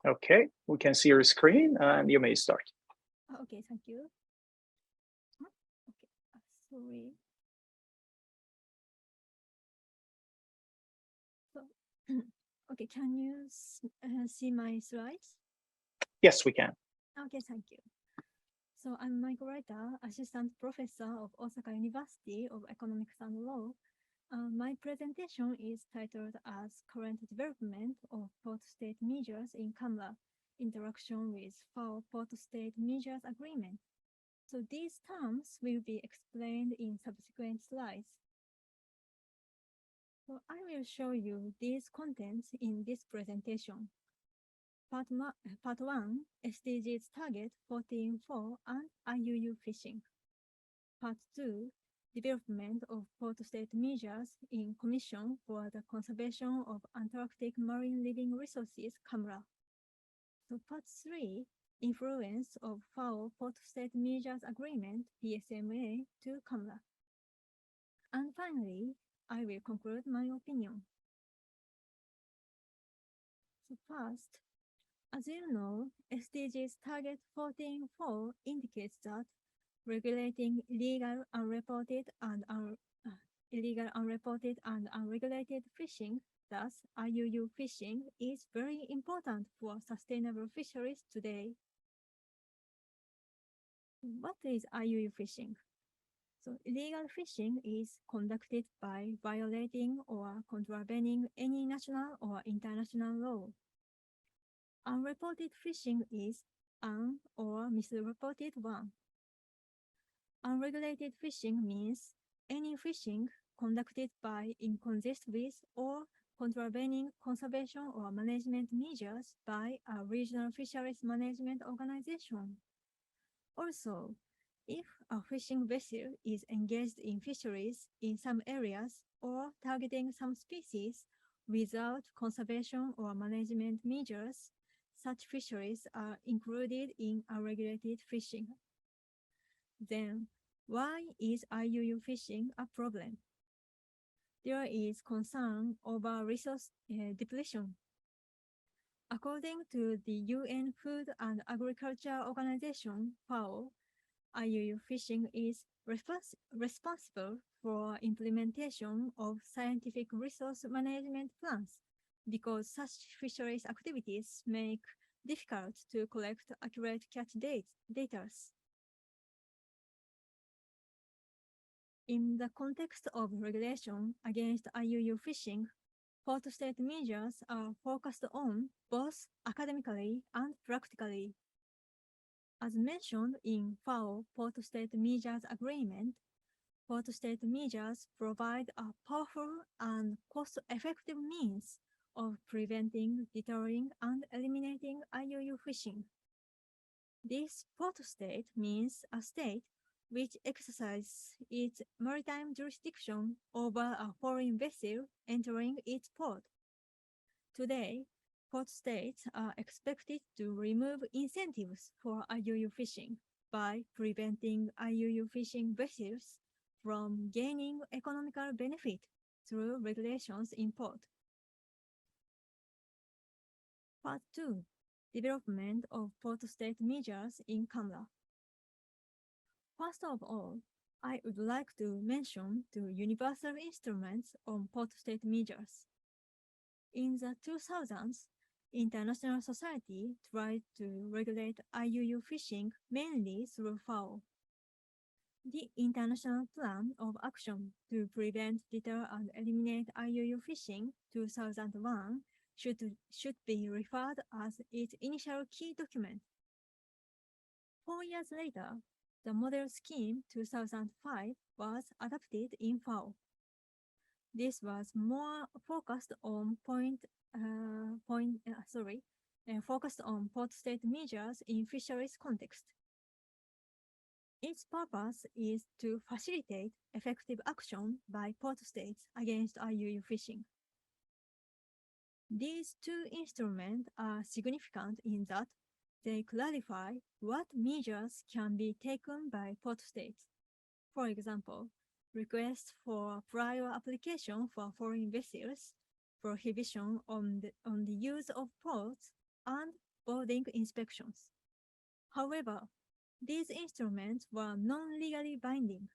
Okay, we can see your screen and you may start. Okay, thank you. Okay, sorry. So, okay, can you see my slides? Yes, we can. Okay, thank you. So I'm Michael Raita, Assistant Professor of Osaka University of Economics and Law. My presentation is titled as Current Development of Port State Measures in CAMLR, Interaction with FAO Port State Measures Agreement. So these terms will be explained in subsequent slides. So I will show you these contents in this presentation. Part 1, SDGs Target 14.4 and IUU fishing. Part 2, Development of Port State Measures in Commission for the Conservation of Antarctic Marine Living Resources, CAMLR. So Part 3, Influence of FAO Port State Measures Agreement, PSMA, to CAMLR. And finally, I will conclude my opinion. So first, as you know, SDGs Target 14.4 indicates that regulating illegal, unreported, and unregulated fishing, thus IUU fishing, is very important for sustainable fisheries today. What is IUU fishing? So illegal fishing is conducted by violating or contravening any national or international law. Unreported fishing is un- or misreported one. Unregulated fishing means any fishing conducted by inconsistent with or contravening conservation or management measures by a regional fisheries management organization. Also, if a fishing vessel is engaged in fisheries in some areas or targeting some species without conservation or management measures, such fisheries are included in unregulated fishing. Then, why is IUU fishing a problem? There is concern over resource depletion. According to the UN Food and Agriculture Organization, FAO, IUU fishing is responsible for implementation of scientific resource management plans because such fisheries activities make difficult to collect accurate catch data. In the context of regulation against IUU fishing, port state measures are focused on both academically and practically. As mentioned in FAO Port State Measures Agreement, port state measures provide a powerful and cost-effective means of preventing, deterring, and eliminating IUU fishing. This port state means a state which exercises its maritime jurisdiction over a foreign vessel entering its port. Today, port states are expected to remove incentives for IUU fishing by preventing IUU fishing vessels from gaining economical benefit through regulations in port. Part 2. Development of port state measures in Kamla. First of all, I would like to mention two universal instruments on port state measures. In the 2000s, international society tried to regulate IUU fishing mainly through FAO. The International Plan of Action to Prevent, Deter, and Eliminate IUU Fishing 2001 should be referred as its initial key document. 4 years later, the model scheme 2005 was adopted in FAO. This was more focused on focused on port state measures in fisheries context. Its purpose is to facilitate effective action by port states against IUU fishing. These two instruments are significant in that they clarify what measures can be taken by port states. For example, requests for prior application for foreign vessels, prohibition on the use of ports, and boarding inspections. However, these instruments were non-legally binding.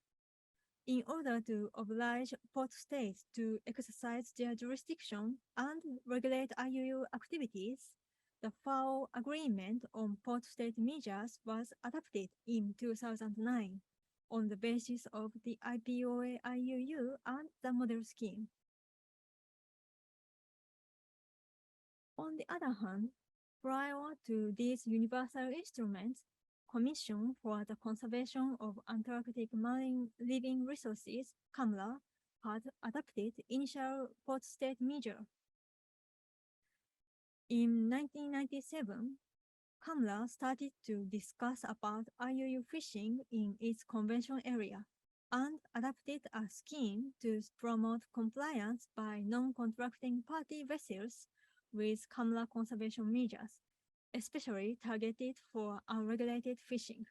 In order to oblige port states to exercise their jurisdiction and regulate IUU activities, the FAO Agreement on Port State Measures was adopted in 2009 on the basis of the IPOA IUU and the model scheme. On the other hand, prior to these universal instruments, Commission for the Conservation of Antarctic Marine Living Resources, CAMLA, had adopted initial port state measure. In 1997, CAMLA started to discuss about IUU fishing in its convention area and adopted a scheme to promote compliance by non-contracting party vessels with CAMLA conservation measures, especially targeted for unregulated fishing.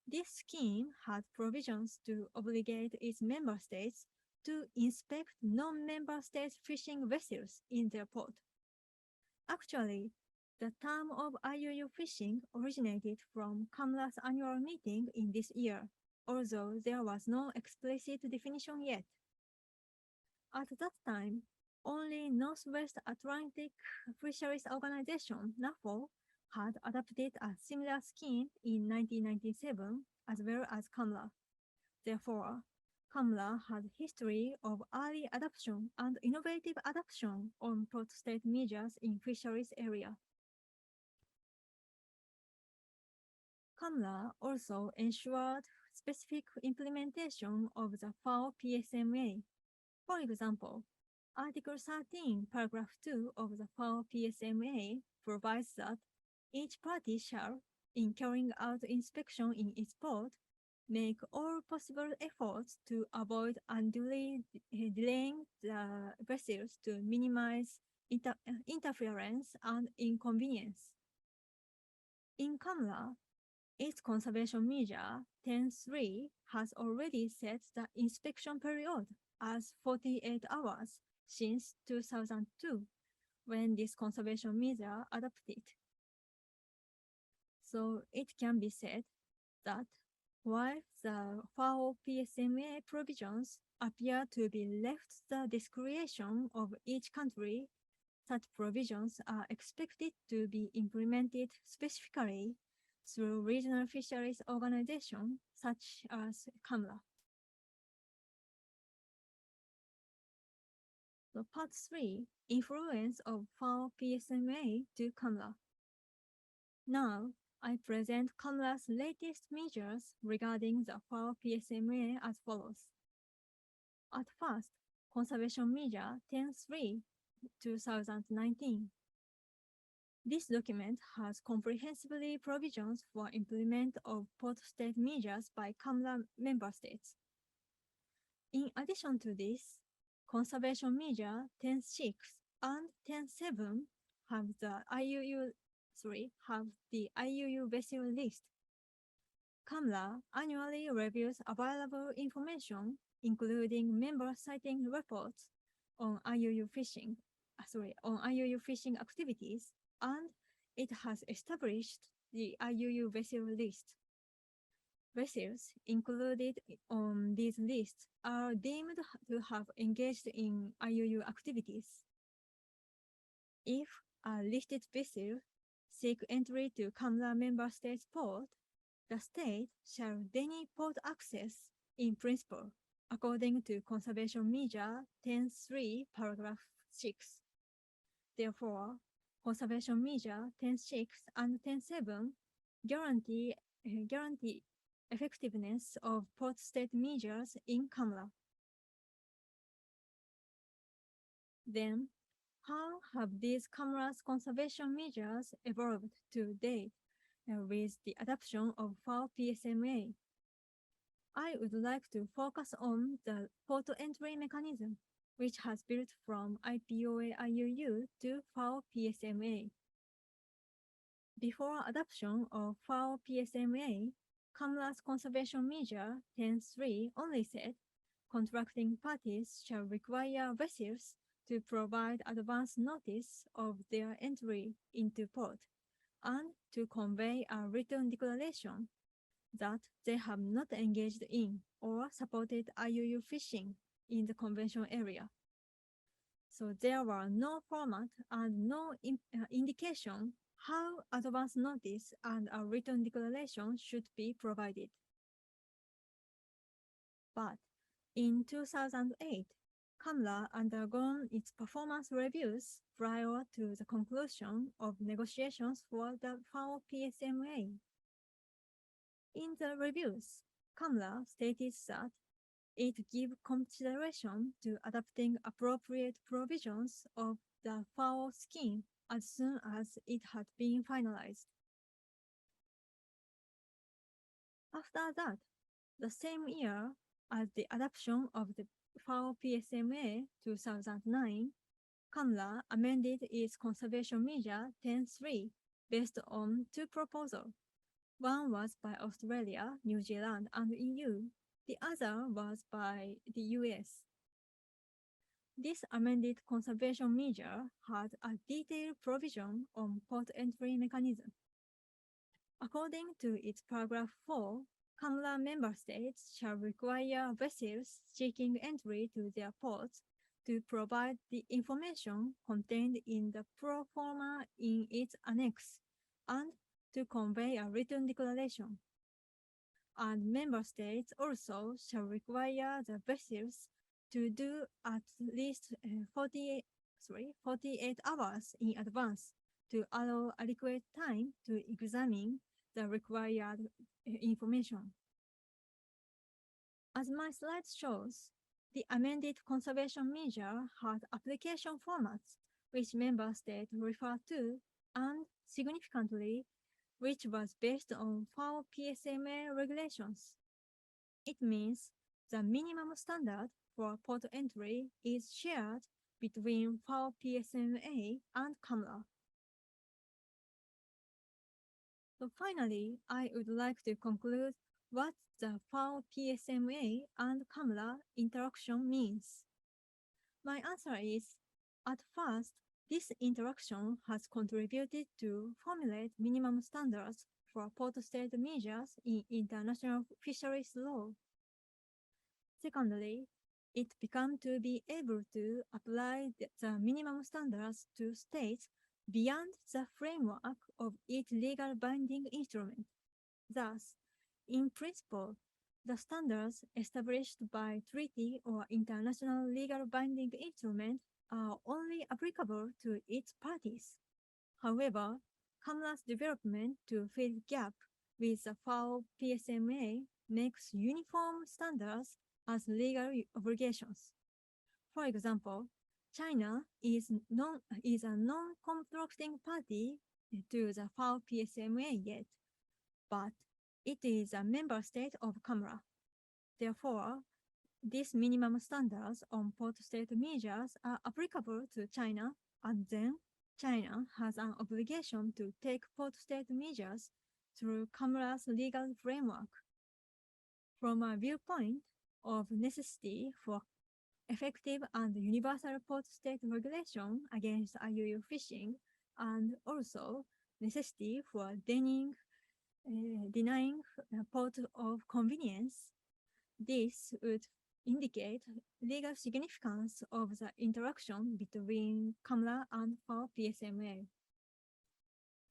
This scheme had provisions to obligate its member states to inspect non-member states fishing vessels in their port. Actually, the term of IUU fishing originated from CAMLA's annual meeting in this year, although there was no explicit definition yet. At that time, only Northwest Atlantic Fisheries Organization, NAFO, had adopted a similar scheme in 1997, as well as CAMLA. Therefore, CAMLA had a history of early adoption and innovative adoption on port state measures in fisheries area. CAMLA also ensured specific implementation of the FAO PSMA. For example, Article 13, Paragraph 2 of the FAO PSMA provides that each party shall, in carrying out inspection in its port, make all possible efforts to avoid unduly delaying the vessels to minimize interference and inconvenience. In CAMLA, its conservation measure 10.3 has already set the inspection period as 48 hours since 2002, when this conservation measure adopted. So it can be said that while the FAO PSMA provisions appear to be left the discretion of each country, such provisions are expected to be implemented specifically through regional fisheries organizations such as CAMLA. So part 3, influence of FAO PSMA to CAMLA. Now, I present CAMLA's latest measures regarding the FAO PSMA as follows. At first, Conservation Measure 10.3, 2019. This document has comprehensively provisions for implement of port state measures by CAMLA member states. In addition to this, conservation measure 10.6 and 10.7 have the IUU vessel list. CAMLA annually reviews available information, including member sighting reports on IUU fishing activities, and it has established the IUU vessel list. Vessels included on these lists are deemed to have engaged in IUU activities. If a listed vessel seeks entry to CAMLA member states port, the state shall deny port access in principle, according to Conservation Measure 10.3, paragraph 6. Therefore, Conservation Measure 10.6 and 10.7 guarantee effectiveness of port state measures in CAMLA. Then, how have these CAMLA's conservation measures evolved to date with the adoption of FAO PSMA? I would like to focus on the port entry mechanism, which has built from IPOA IUU to FAO PSMA. Before adoption of FAO PSMA, CAMLA's conservation measure 10.3 only said contracting parties shall require vessels to provide advance notice of their entry into port and to convey a written declaration that they have not engaged in or supported IUU fishing in the convention area. So there were no format and no indication how advance notice and a written declaration should be provided. But in 2008, CAMLA undergone its performance reviews prior to the conclusion of negotiations for the FAO PSMA. In the reviews, CAMLA stated that it gave consideration to adopting appropriate provisions of the FAO scheme as soon as it had been finalized. After that, the same year as the adoption of the FAO PSMA 2009, CAMLA amended its conservation measure 10.3 based on two proposals. One was by Australia, New Zealand, and EU. The other was by the US. This amended conservation measure had a detailed provision on port entry mechanism. According to its paragraph 4, CAMLA member states shall require vessels seeking entry to their ports to provide the information contained in the pro forma in its annex and to convey a written declaration. And member states also shall require the vessels to do at least 48 hours in advance to allow adequate time to examine the required information. As my slide shows, the amended conservation measure had application formats which member states refer to and significantly which was based on FAO PSMA regulations. It means the minimum standard for port entry is shared between FAO PSMA and CAMLA. So finally, I would like to conclude what the FAO PSMA and CAMLA interaction means. My answer is, at first, this interaction has contributed to formulate minimum standards for port state measures in international fisheries law. Secondly, it began to be able to apply the minimum standards to states beyond the framework of its legal binding instrument. Thus, in principle, the standards established by treaty or international legal binding instrument are only applicable to its parties. However, CAMLA's development to fill gap with the FAO PSMA makes uniform standards as legal obligations. For example, China is a non-contracting party to the FAO PSMA yet, but it is a member state of CAMRA. Therefore, these minimum standards on port state measures are applicable to China, and then China has an obligation to take port state measures through CAMRA's legal framework. From a viewpoint of necessity for effective and universal port state regulation against IUU fishing, and also necessity for denying port of convenience, this would indicate legal significance of the interaction between CAMRA and FAO PSMA.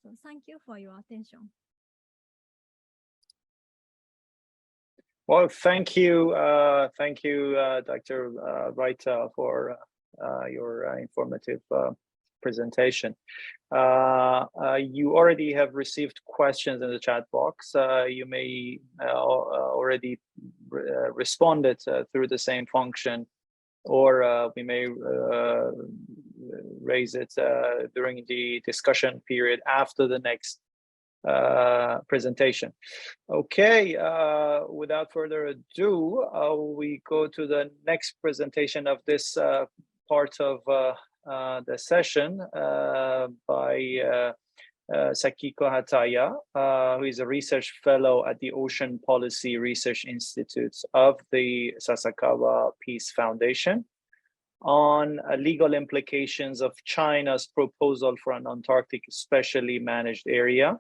So thank you for your attention. Well, thank you, Dr. Reiter, for your informative presentation. You already have received questions in the chat box. You may already responded through the same function, or we may raise it during the discussion period after the next presentation. Okay, without further ado, we go to the next presentation of this part of the session by Sakiko Hataya, who is a research fellow at the Ocean Policy Research Institute of the Sasakawa Peace Foundation, on legal implications of China's proposal for an Antarctic specially managed area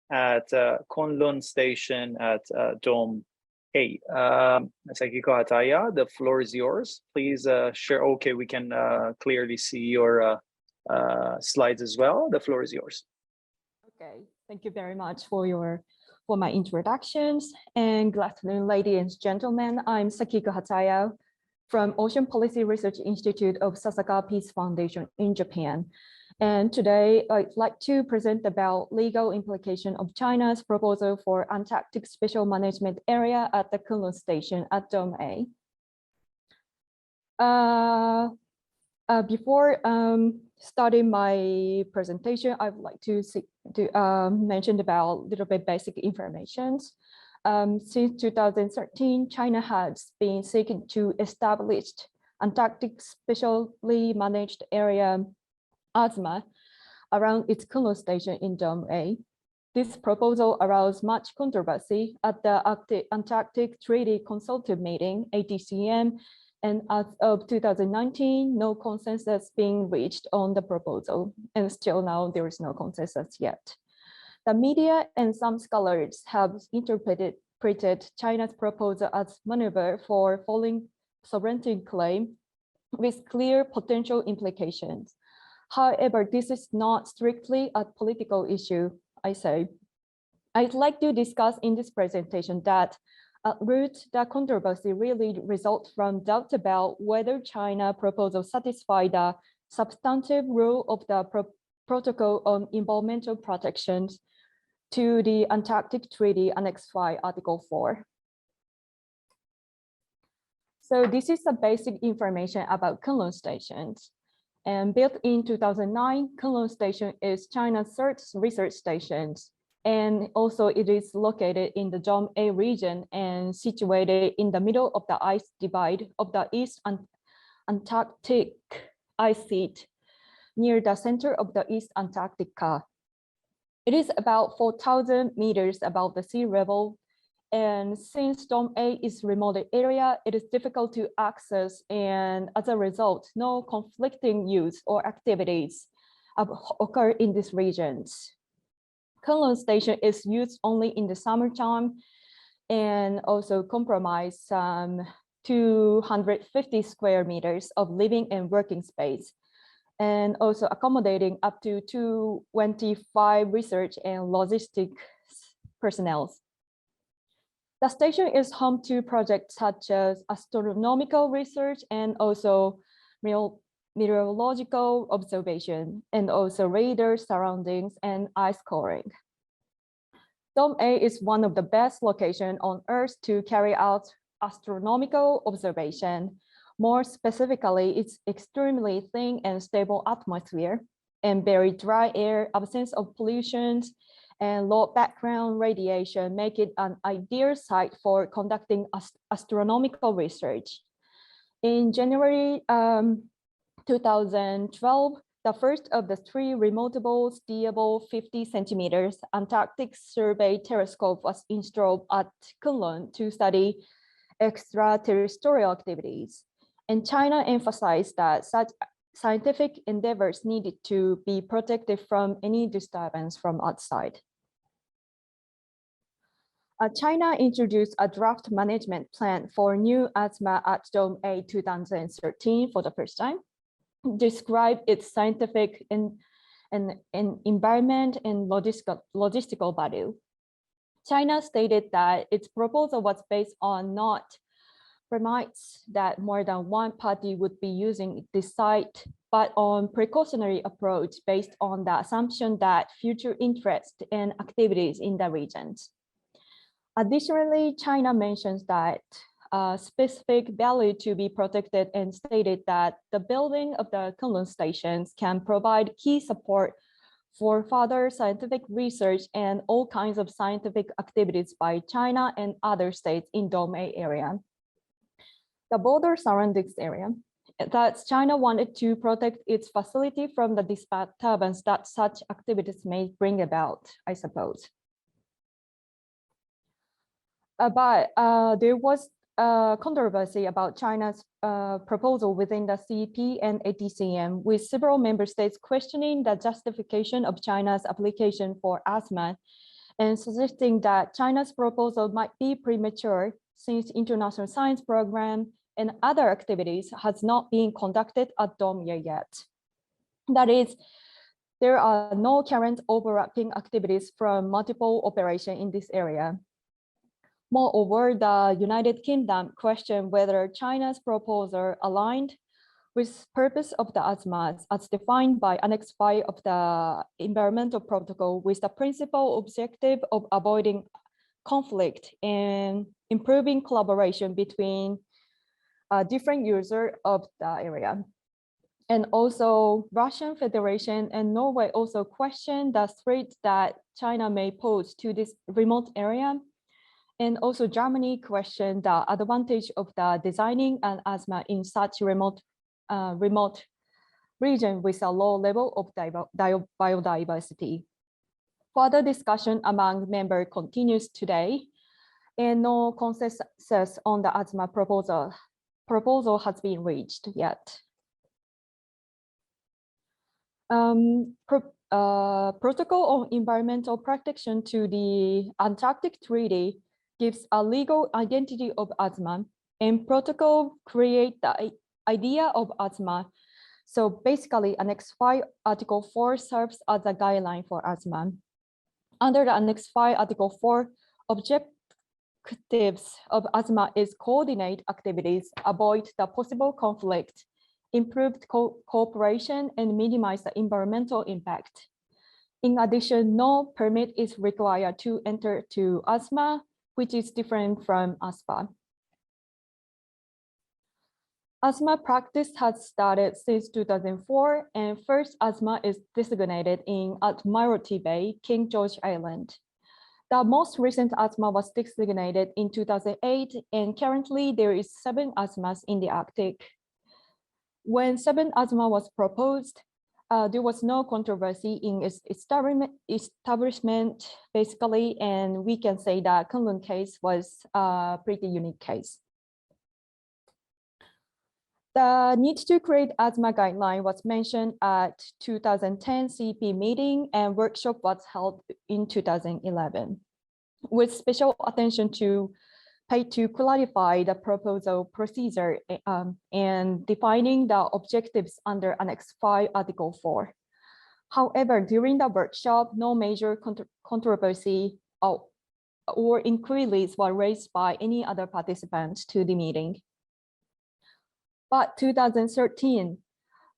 at Kunlun Station at Dome A. Sakiko Hataya, the floor is yours. Please share. Okay, we can clearly see your slides as well. The floor is yours. Okay, thank you very much for my introductions, and good afternoon, ladies and gentlemen. I'm Sakiko Hataya from Ocean Policy Research Institute of Sasakawa Peace Foundation in Japan. And today I'd like to present about legal implication of China's proposal for Antarctic Special Management Area at the Kunlun Station at Dome A. Before starting my presentation, I would like to mention about a little bit basic information. Since 2013, China has been seeking to establish Antarctic Specially Managed Area ASMA around its Kunlun Station in Dome A. This proposal aroused much controversy at the Antarctic Treaty Consultative Meeting, ATCM, and as of 2019, no consensus being reached on the proposal, and still now there is no consensus yet. The media and some scholars have interpreted China's proposal as maneuver for following sovereignty claim with clear potential implications. However, this is not strictly a political issue, I say. I'd like to discuss in this presentation that at root, the controversy really results from doubt about whether China proposal satisfy the substantive rule of the Protocol on Environmental Protections to the Antarctic Treaty Annex 5, Article 4. So this is the basic information about Kunlun stations. And built in 2009, Kunlun Station is China's third research station. And also it is located in the Dome A region and situated in the middle of the ice divide of the East Antarctic ice sheet near the center of the East Antarctica. It is about 4,000 meters above the sea level. And since Dome A is a remote area, it is difficult to access, and as a result, no conflicting use or activities occur in these regions. Kunlun Station is used only in the summertime and also comprise 250 square meters of living and working space, and also accommodating up to 225 research and logistics personnel. The station is home to projects such as astronomical research and also meteorological observation, and also radar surroundings and ice coring. Dome A is one of the best locations on Earth to carry out astronomical observation. More specifically, its extremely thin and stable atmosphere and very dry air, absence of pollution, and low background radiation make it an ideal site for conducting astronomical research. In January 2012, the first of the 3 remoteable, skiable 50 centimeters Antarctic survey telescope was installed at Kunlun to study extraterrestrial activities. And China emphasized that such scientific endeavors needed to be protected from any disturbance from outside. China introduced a draft management plan for new ASMA at Dome A 2013 for the first time, described its scientific and environment and logistical value. China stated that its proposal was based on not premise that more than one party would be using this site, but on precautionary approach based on the assumption that future interest and activities in the regions. Additionally, China mentions that specific value to be protected and stated that the building of the Kunlun stations can provide key support for further scientific research and all kinds of scientific activities by China and other states in Dome A area. The border surroundings area, that China wanted to protect its facility from the disturbance that such activities may bring about, I suppose. But there was controversy about China's proposal within the CEP and ATCM, with several member states questioning the justification of China's application for ASMA and suggesting that China's proposal might be premature since international science program and other activities has not been conducted at Dome yet. That is, there are no current overlapping activities from multiple operations in this area. Moreover, the United Kingdom questioned whether China's proposal aligned with purpose of the ASMAs as defined by Annex 5 of the Environmental Protocol with the principal objective of avoiding conflict and improving collaboration between different users of the area. And also Russian Federation and Norway also questioned the threat that China may pose to this remote area. And also Germany questioned the advantage of the designing an ASMA in such remote region with a low level of biodiversity. Further discussion among members continues today, and no consensus on the ASMA proposal has been reached yet. Protocol on environmental protection to the Antarctic Treaty gives a legal identity of ASMA, and protocol create the idea of ASMA. So basically, Annex 5, Article 4 serves as a guideline for ASMA. Under the Annex 5, Article 4, objectives of ASMA is coordinate activities, avoid the possible conflict, improved cooperation, and minimize the environmental impact. In addition, no permit is required to enter to ASMA, which is different from ASPA. ASMA practice has started since 2004, and first ASMA is designated in Admiralty Bay, King George Island. The most recent ASMA was designated in 2008, and currently there is 7 ASMAs in the Arctic. When 7 ASMA was proposed, there was no controversy in its establishment, basically, and we can say that Kunlun case was a pretty unique case. The need to create ASMA guideline was mentioned at 2010 CEP meeting, and workshop was held in 2011, with special attention paid to clarify the proposal procedure and defining the objectives under Annex 5, Article 4. However, during the workshop, no major controversy or inquiries were raised by any other participants to the meeting. But 2013,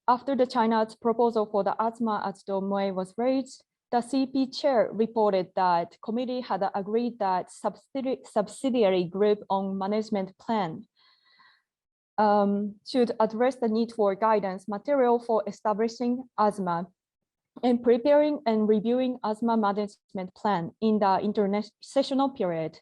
after the China's proposal for the ASMA at Dome was raised, the CP chair reported that committee had agreed that subsidiary group on management plan should address the need for guidance material for establishing ASMA. and preparing and reviewing asthma management plan in the intersessional period.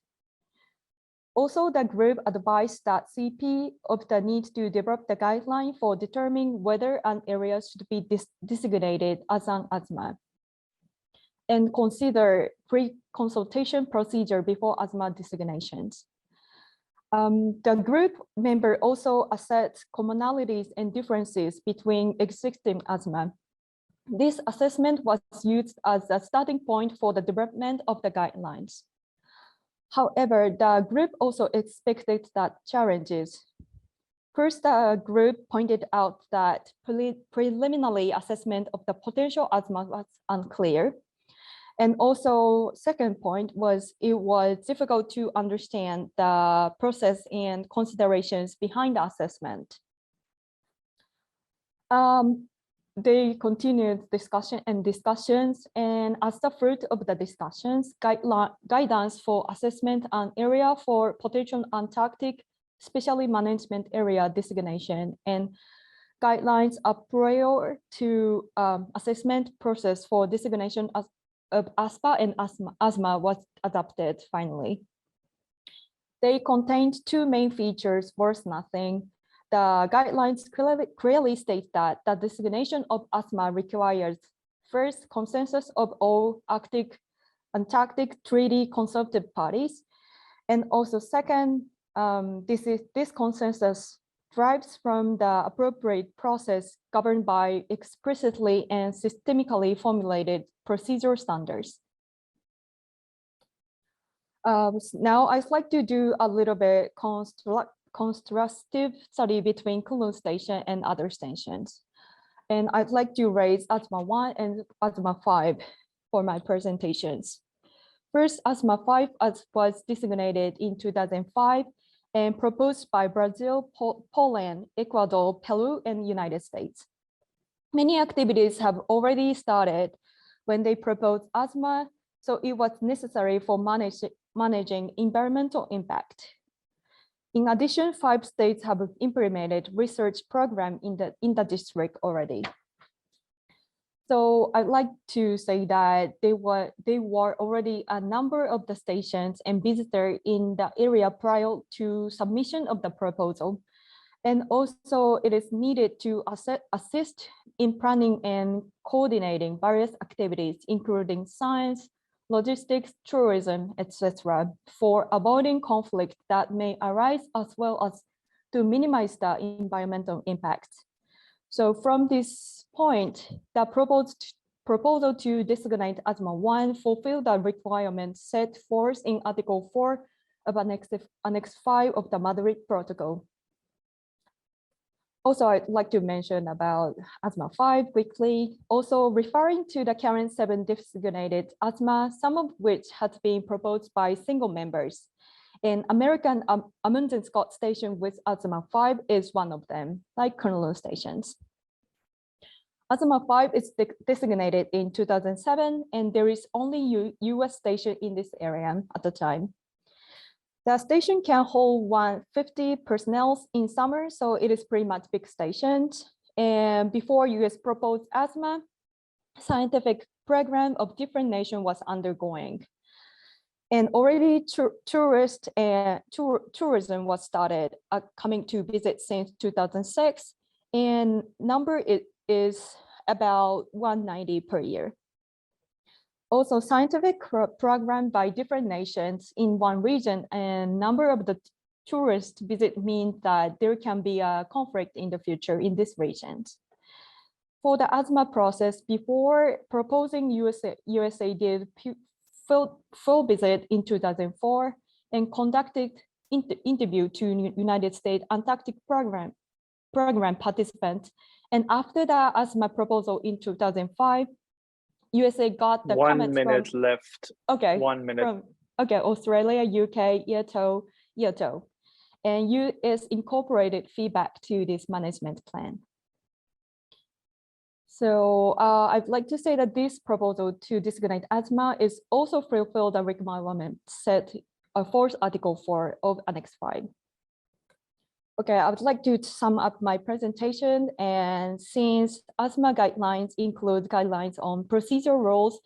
Also, the group advised that CP of the need to develop the guideline for determining whether an area should be designated as an asthma and consider pre-consultation procedure before asthma designations. The group member also assessed commonalities and differences between existing asthma. This assessment was used as a starting point for the development of the guidelines. However, the group also expected that challenges. First, the group pointed out that preliminary assessment of the potential asthma was unclear. And also, second point was it was difficult to understand the process and considerations behind the assessment. They continued discussions, and as the fruit of the discussions, guidance for assessment and area for potential Antarctic specially management area designation and guidelines prior to assessment process for designation of ASPA and asthma was adopted finally. They contained two main features worth nothing. The guidelines clearly state that the designation of asthma requires first consensus of all Antarctic Treaty Consultative parties, and also second, this consensus derives from the appropriate process governed by explicitly and systemically formulated procedure standards. Now I'd like to do a little bit contrastive study between Kunlun Station and other stations. And I'd like to raise asthma 1 and asthma 5 for my presentations. First, asthma 5 was designated in 2005 and proposed by Brazil, Poland, Ecuador, Peru, and United States. Many activities have already started when they proposed asthma, so it was necessary for managing environmental impact. In addition, 5 states have implemented research program in the district already. So I'd like to say that they were already a number of the stations and visitors in the area prior to submission of the proposal. And also it is needed to assist in planning and coordinating various activities, including science, logistics, tourism, etc., for avoiding conflict that may arise, as well as to minimize the environmental impact. So from this point, the proposal to designate asthma 1 fulfill the requirements set forth in Article 4 of Annex 5 of the Madrid Protocol. Also, I'd like to mention about asthma 5 quickly, also referring to the current 7 designated asthma, some of which has been proposed by single members. And American Amundsen Scott Station with asthma 5 is one of them, like Kunlun stations. Asthma 5 is designated in 2007, and there is only US station in this area at the time. The station can hold 150 personnel in summer, so it is pretty much big station. And before US proposed asthma, scientific program of different nations was undergoing. And already tourism was started coming to visit since 2006, and number is about 190 per year. Also, scientific program by different nations in one region, and number of the tourist visit means that there can be a conflict in the future in this region. For the asthma process, before proposing USA did full visit in 2004 and conducted interview to United States Antarctic program participants. And after the asthma proposal in 2005, USA got the 1 minute left. Okay. 1 minute. Okay, Australia, UK, IATO, and US incorporated feedback to this management plan. So I'd like to say that this proposal to designate asthma is also fulfill the requirement set forth Article 4 of Annex 5. Okay, I would like to sum up my presentation. And since asthma guidelines include guidelines on procedural rules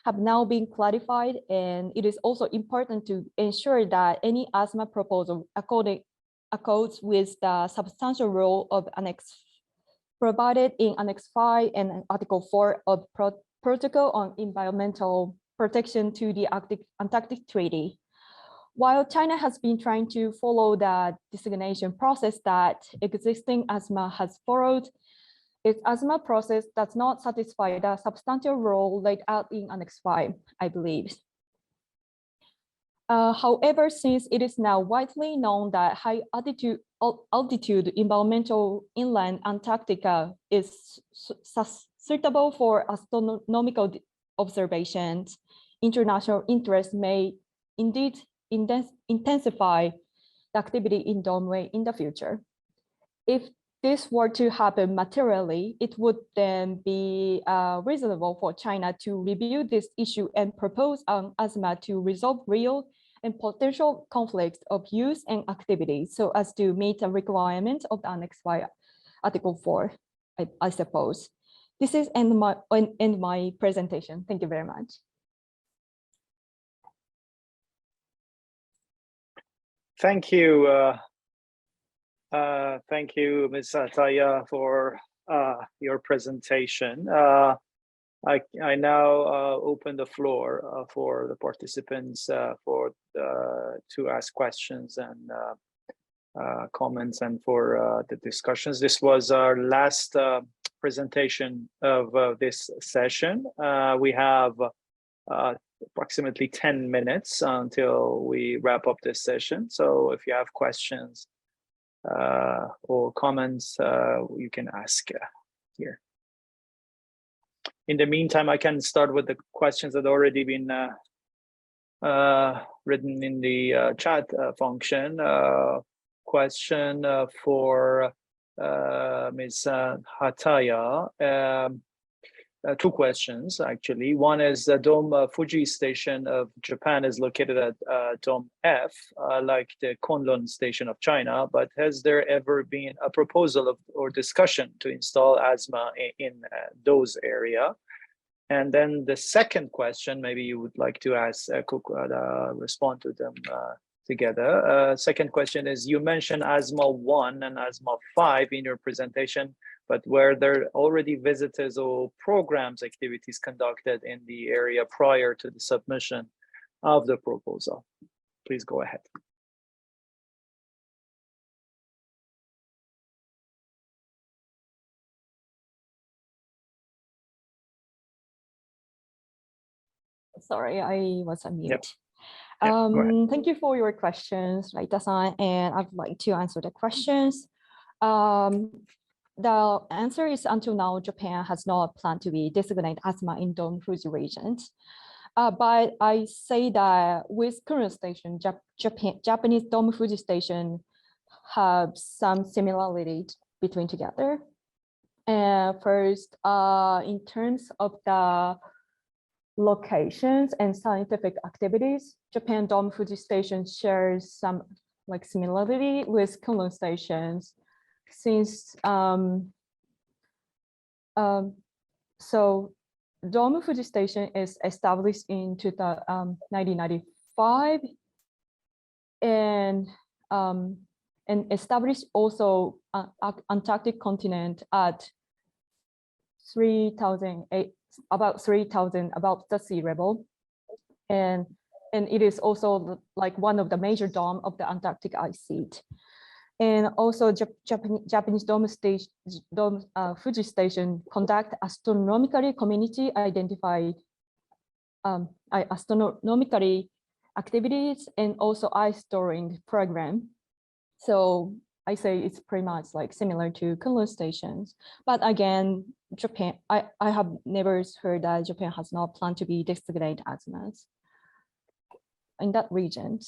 have now been clarified, and it is also important to ensure that any asthma proposal accords with the substantial rule of Annex provided in Annex 5 and Article 4 of Protocol on Environmental Protection to the Antarctic Treaty. While China has been trying to follow the designation process that existing asthma has followed, its asthma process does not satisfy the substantial rule laid out in Annex 5, I believe. However, since it is now widely known that high altitude environmental inland Antarctica is suitable for astronomical observations, international interest may indeed intensify the activity in Domway in the future. If this were to happen materially, it would then be reasonable for China to review this issue and propose on asthma to resolve real and potential conflicts of use and activity so as to meet the requirements of the Annex 5, Article 4, I suppose. This is end my presentation. Thank you very much. Thank you. Thank you, Ms. Ataya, for your presentation. I now open the floor for the participants to ask questions and comments and for the discussions. This was our last presentation of this session. We have approximately 10 minutes until we wrap up this session. So if you have questions or comments, you can ask here. In the meantime, I can start with the questions that already been written in the chat function. Question for Ms. Hataya. Two questions, actually. One is the Dome Fuji station of Japan is located at Dome F, like the Kunlun station of China, but has there ever been a proposal or discussion to install ASMA in those area? And then the second question, maybe you would like to ask respond to them together. Second question is, you mentioned ASMA 1 and ASMA 5 in your presentation, but were there already visitors or programs activities conducted in the area prior to the submission of the proposal? Please go ahead. Sorry, I was on mute. Yep. Thank you for your questions, Raita-san, and I'd like to answer the questions. The answer is, until now, Japan has not planned to be designated asthma in Dome Fuji regions. But I say that with current station, Japanese Dome Fuji station have some similarity between together. And first, in terms of the locations and scientific activities, Japan Dome Fuji station shares some similarity with Kunlun stations, since so Dome Fuji station is established in 1995 and established also Antarctic continent at about 3,000 above the sea level, and it is also like one of the major dome of the Antarctic ice sheet. And also Japanese Dome Fuji station conduct astronomically community identified astronomically activities and also ice storing program. So I say it's pretty much like similar to Kunlun stations, but again, Japan, I have never heard that Japan has not planned to be designated asthmas in that region.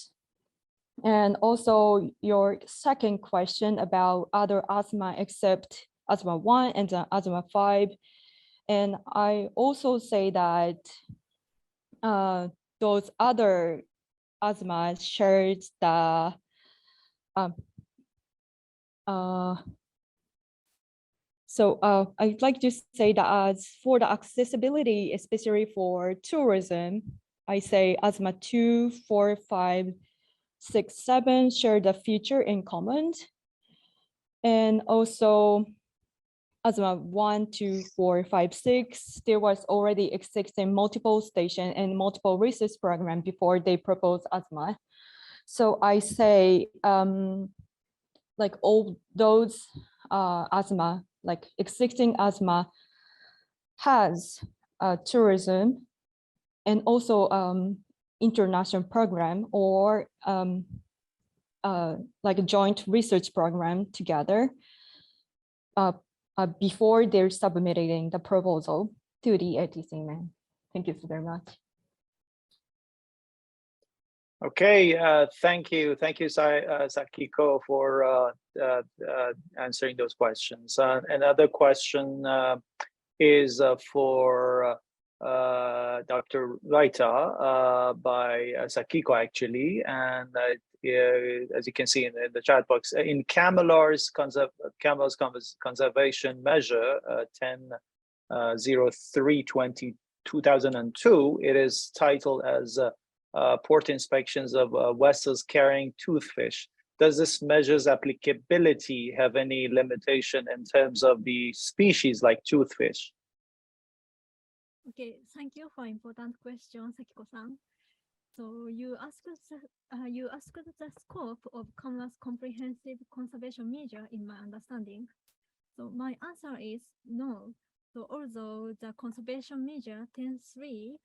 And also your second question about other asthma except asthma 1 and asthma 5. And I also say that those other asthma shares the I'd like to say that as for the accessibility, especially for tourism, I say ASMA 2, 4, 5, 6, 7 share the feature in common. And also ASMA 1, 2, 4, 5, 6, there was already existing multiple station and multiple research program before they proposed ASMA. So I say like all those ASMA, like existing ASMA has tourism and also international program or like a joint research program together before they're submitting the proposal to the ATC. Thank you so very much. Okay, thank you, Sakiko, for answering those questions. Another question is for Dr. Raita by Sakiko, actually, and as you can see in the chat box, in Camel's conservation measure 10.03.2002, it is titled as port inspections of vessels carrying toothfish. Does this measure's applicability have any limitation in terms of the species like toothfish? Okay, thank you for important question, Sakiko-san. So you asked the scope of CAMLA's comprehensive conservation measure in my understanding. So my answer is no. So although the conservation measure 10.3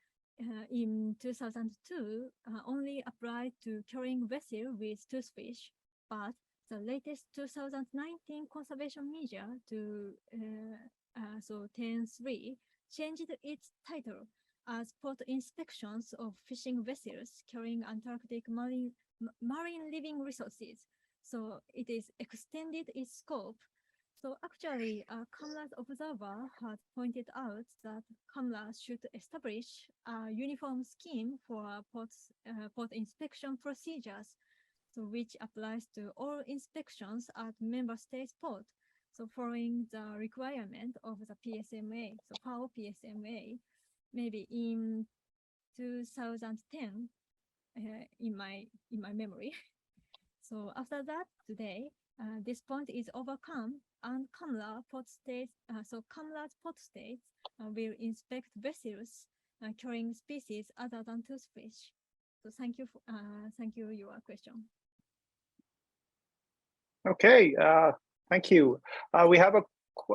in 2002 only applied to carrying vessel with toothfish, but the latest 2019 conservation measure to so 10.3 changed its title as port inspections of fishing vessels carrying Antarctic marine living resources. So it is extended its scope. So actually, CAMLA's observer had pointed out that CAMLA should establish a uniform scheme for port inspection procedures, so which applies to all inspections at member states' port. So following the requirement of the PSMA, so PAO PSMA, maybe in 2010, in my memory. So after that, today, this point is overcome, and CAMLA port states. So CAMLA's port states will inspect vessels carrying species other than toothfish. So thank you for your question. Okay, thank you. We have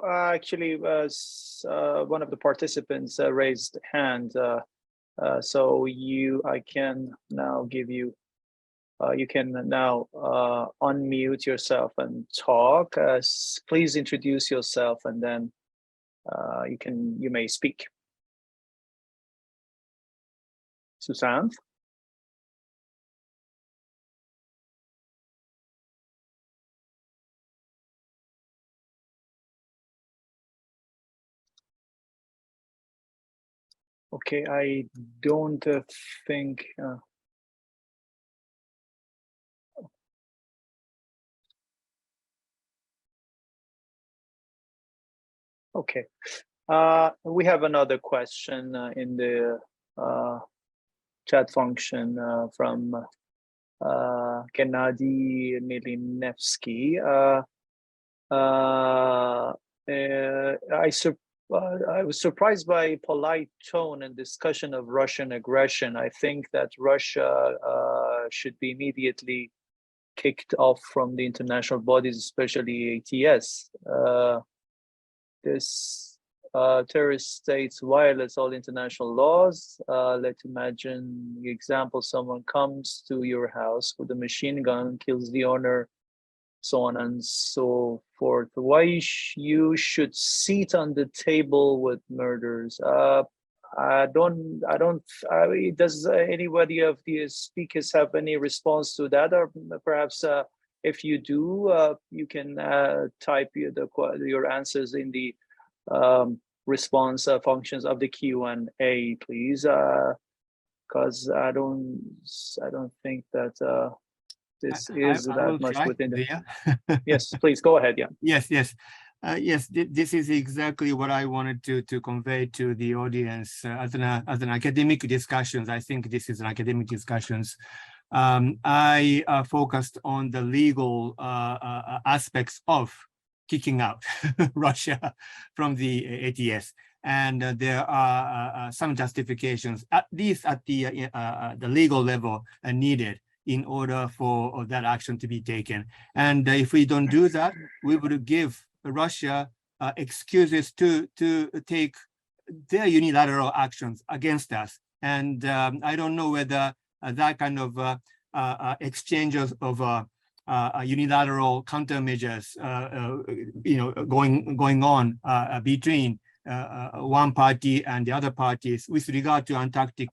actually one of the participants raised hand. So I can now give you. You can now unmute yourself and talk. Please introduce yourself, and then you may speak. Susanth. Okay, I don't think. Okay, we have another question in the chat function from Gennady Milinevsky. I was surprised by polite tone and discussion of Russian aggression. I think that Russia should be immediately kicked off from the international bodies, especially ATS. This terrorist states violates all international laws. Let's imagine the example: someone comes to your house with a machine gun, kills the owner, so on and so forth. Why you should sit on the table with murders? Does anybody of the speakers have any response to that, or perhaps if you do, you can type your answers in the response functions of the Q&A, please, because I don't think that this is I that will much try, within the. Zia. Yes, please go ahead. Yeah. Yes, yes. Yes, this is exactly what I wanted to convey to the audience as an academic discussions. I think this is an academic discussions. I focused on the legal aspects of kicking out Russia from the ATS, and there are some justifications, at least at the legal level, needed in order for that action to be taken. And if we don't do that, we would give Russia excuses to take their unilateral actions against us. And I don't know whether that kind of exchanges of unilateral countermeasures, going on between one party and the other parties with regard to Antarctic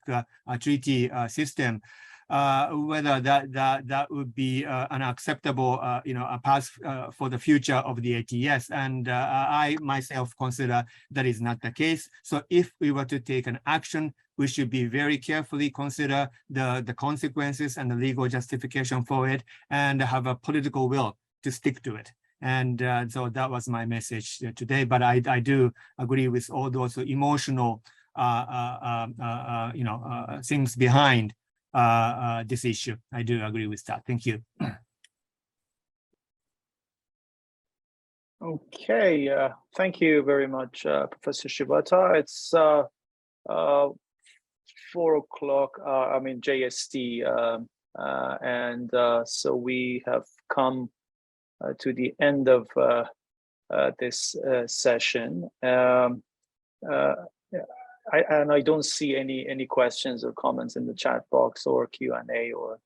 Treaty System. Whether that would be an acceptable, a path for the future of the ATS. And I myself consider that is not the case. So if we were to take an action, we should be very carefully consider the consequences and the legal justification for it, and have a political will to stick to it. And so that was my message today. But I do agree with all those emotional, things behind this issue. I do agree with that. Thank you. Okay, thank you very much, Professor Shibata. It's 4 o'clock, JST, and so we have come to the end of this session. I don't see any questions or comments in the chat box or Q&A or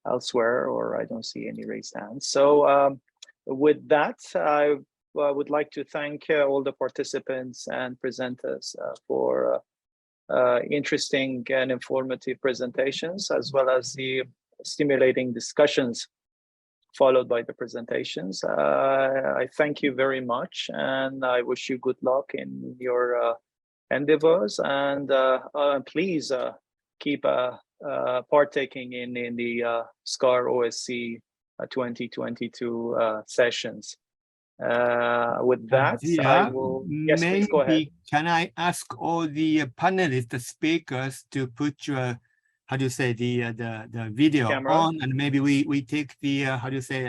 elsewhere, or I don't see any raised hands. So with that, I would like to thank all the participants and presenters for interesting and informative presentations, as well as the stimulating discussions followed by the presentations. I thank you very much, and I wish you good luck in your endeavors, and please keep partaking in the SCAR OSC 2022 sessions. With that, I will. Yes, please go ahead. Can I ask all the panelists, the speakers, to put your, how do you say, the video Camera on, and maybe we take the how do you say,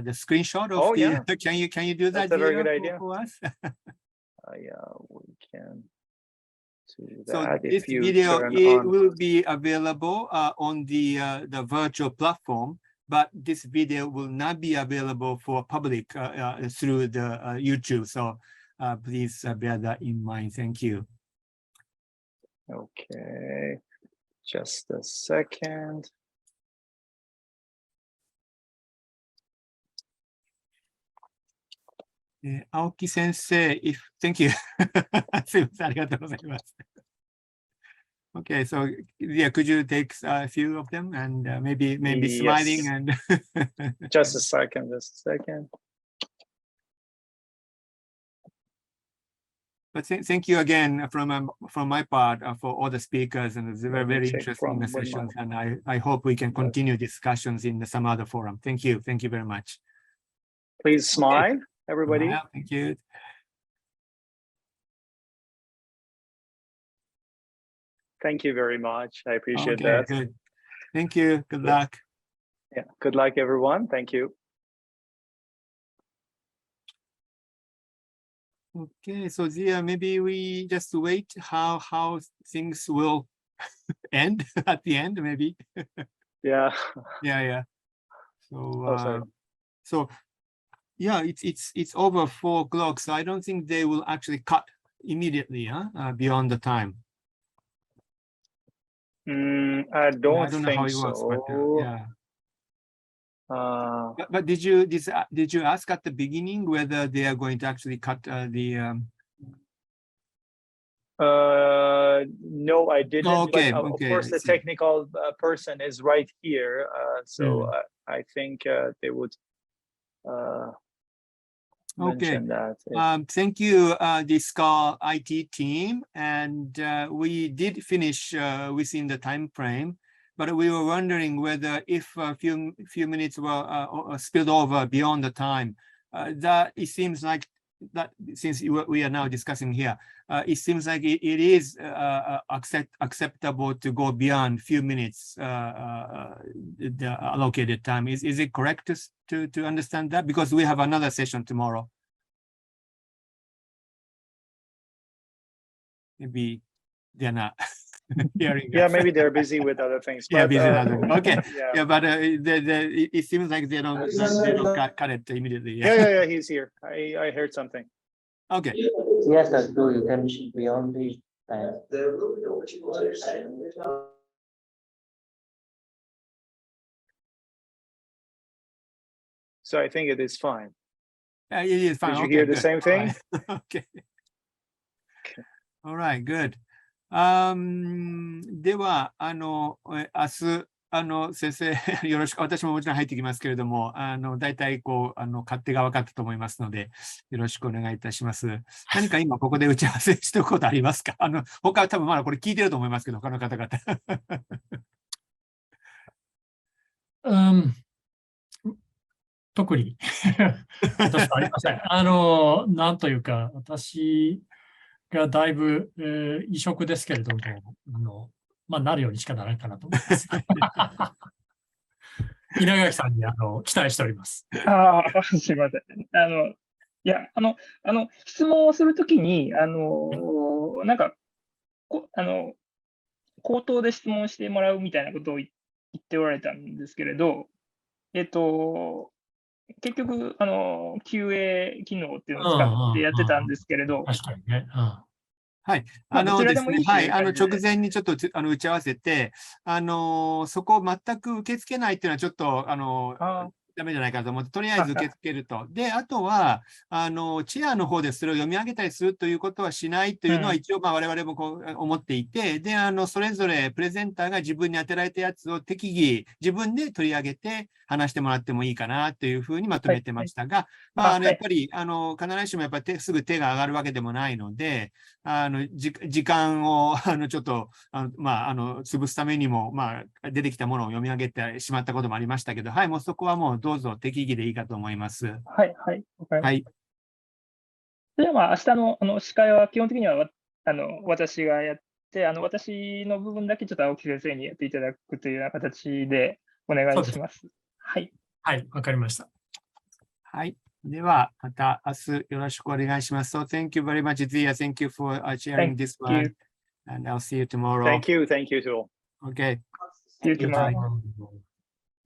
the screenshot of the. Yeah. Can you do that? That's a very good idea for us? Yeah, we can. So this video will be available on the virtual platform, but this video will not be available for public through the YouTube. So please bear that in mind. Thank you. Okay, just a second. Aoki sensei, thank you. Okay, so yeah, could you take a few of them, and maybe yes. Smiling and just a second. But thank you again from my part for all the speakers, and it's very interesting sessions, and I hope we can continue discussions in some other forum. Thank you very much. Please smile, everybody. Smile. Thank you. Thank you very much. I appreciate that. Good. Thank you. Good luck. Yeah. Good luck, everyone. Thank you. Okay. So Zia, maybe we just wait how things will end at the end, maybe. Yeah. Yeah. So so yeah, it's over 4 o'clock. So I don't think they will actually cut immediately, beyond the time. I don't know think how it so. works, but yeah. But did you ask at the beginning whether they are going to actually cut the? No, I didn't. Oh, okay. But, of course, the technical person is right here, so I think they would. Mention that. Thank you, the SCAR IT team, and we did finish within the time frame. but we were wondering whether if a few minutes were spilled over beyond the time, that it seems like that since we are now discussing here, it seems like it is acceptable to go beyond few minutes the allocated time. Is it correct to understand that? Because we have another session tomorrow. Maybe they're not hearing. Yeah, maybe they're busy with other things. Yeah, But, busy with other things. Okay. Yeah. Yeah, but it seems like they don't cut it immediately. Yeah, he's here. I heard something. Okay. Yes, that's true. You can beyond the time. So I think it is fine. It is fine. Did you Okay, hear the good. same thing? Okay. All right, good. では、明日、先生、よろしく、私ももちろん入ってきますけれども、大体こう、勝手が分かったと思いますので、よろしくお願いいたします。何か今ここで打ち合わせしておくことありますか？他は多分まだこれ聞いてると思いますけど、他の方々。特に私はありません。なんというか、私がだいぶ、異色ですけれども、まあ、なるようにしかならないかなと思います。稲垣さんに期待しております。すみません。いや、質問をするときに、なんか、口頭で質問してもらうみたいなことを言っておられたんですけれど、結局、QA 機能っていうのを使ってやってたんですけれど、確かにね。はい。ですね、はい。直前にちょっと打ち合わせて、そこを全く受け付けないっていうのはちょっと、ダメじゃないかと思って、とりあえず受け付けると。で、あとは、チアの方でそれを読み上げたりするということはしないというのは、一応、まあ、我々もこう思っていて、で、それぞれプレゼンターが自分に当てられたやつを適宜、自分で取り上げて話してもらってもいいかなというふうにまとめてましたが、まあ、やっぱり、必ずしもやっぱりすぐ手が上がるわけでもないので、時間を、ちょっと、まあ、潰すためにも、まあ、出てきたものを読み上げてしまったこともありましたけど、はい、もうそこはもうどうぞ適宜でいいかと思います。はい、はい、わかりました。はい。では、まあ、明日の司会は基本的には私がやって、私の部分だけちょっと青木先生にやっていただくというような形でお願いします。はい。はい、わかりました。はい。では、また明日よろしくお願いします。So, thank you very much, Zia. Thank you for sharing this one. And I'll see you tomorrow. Thank you too. Okay. See you tomorrow.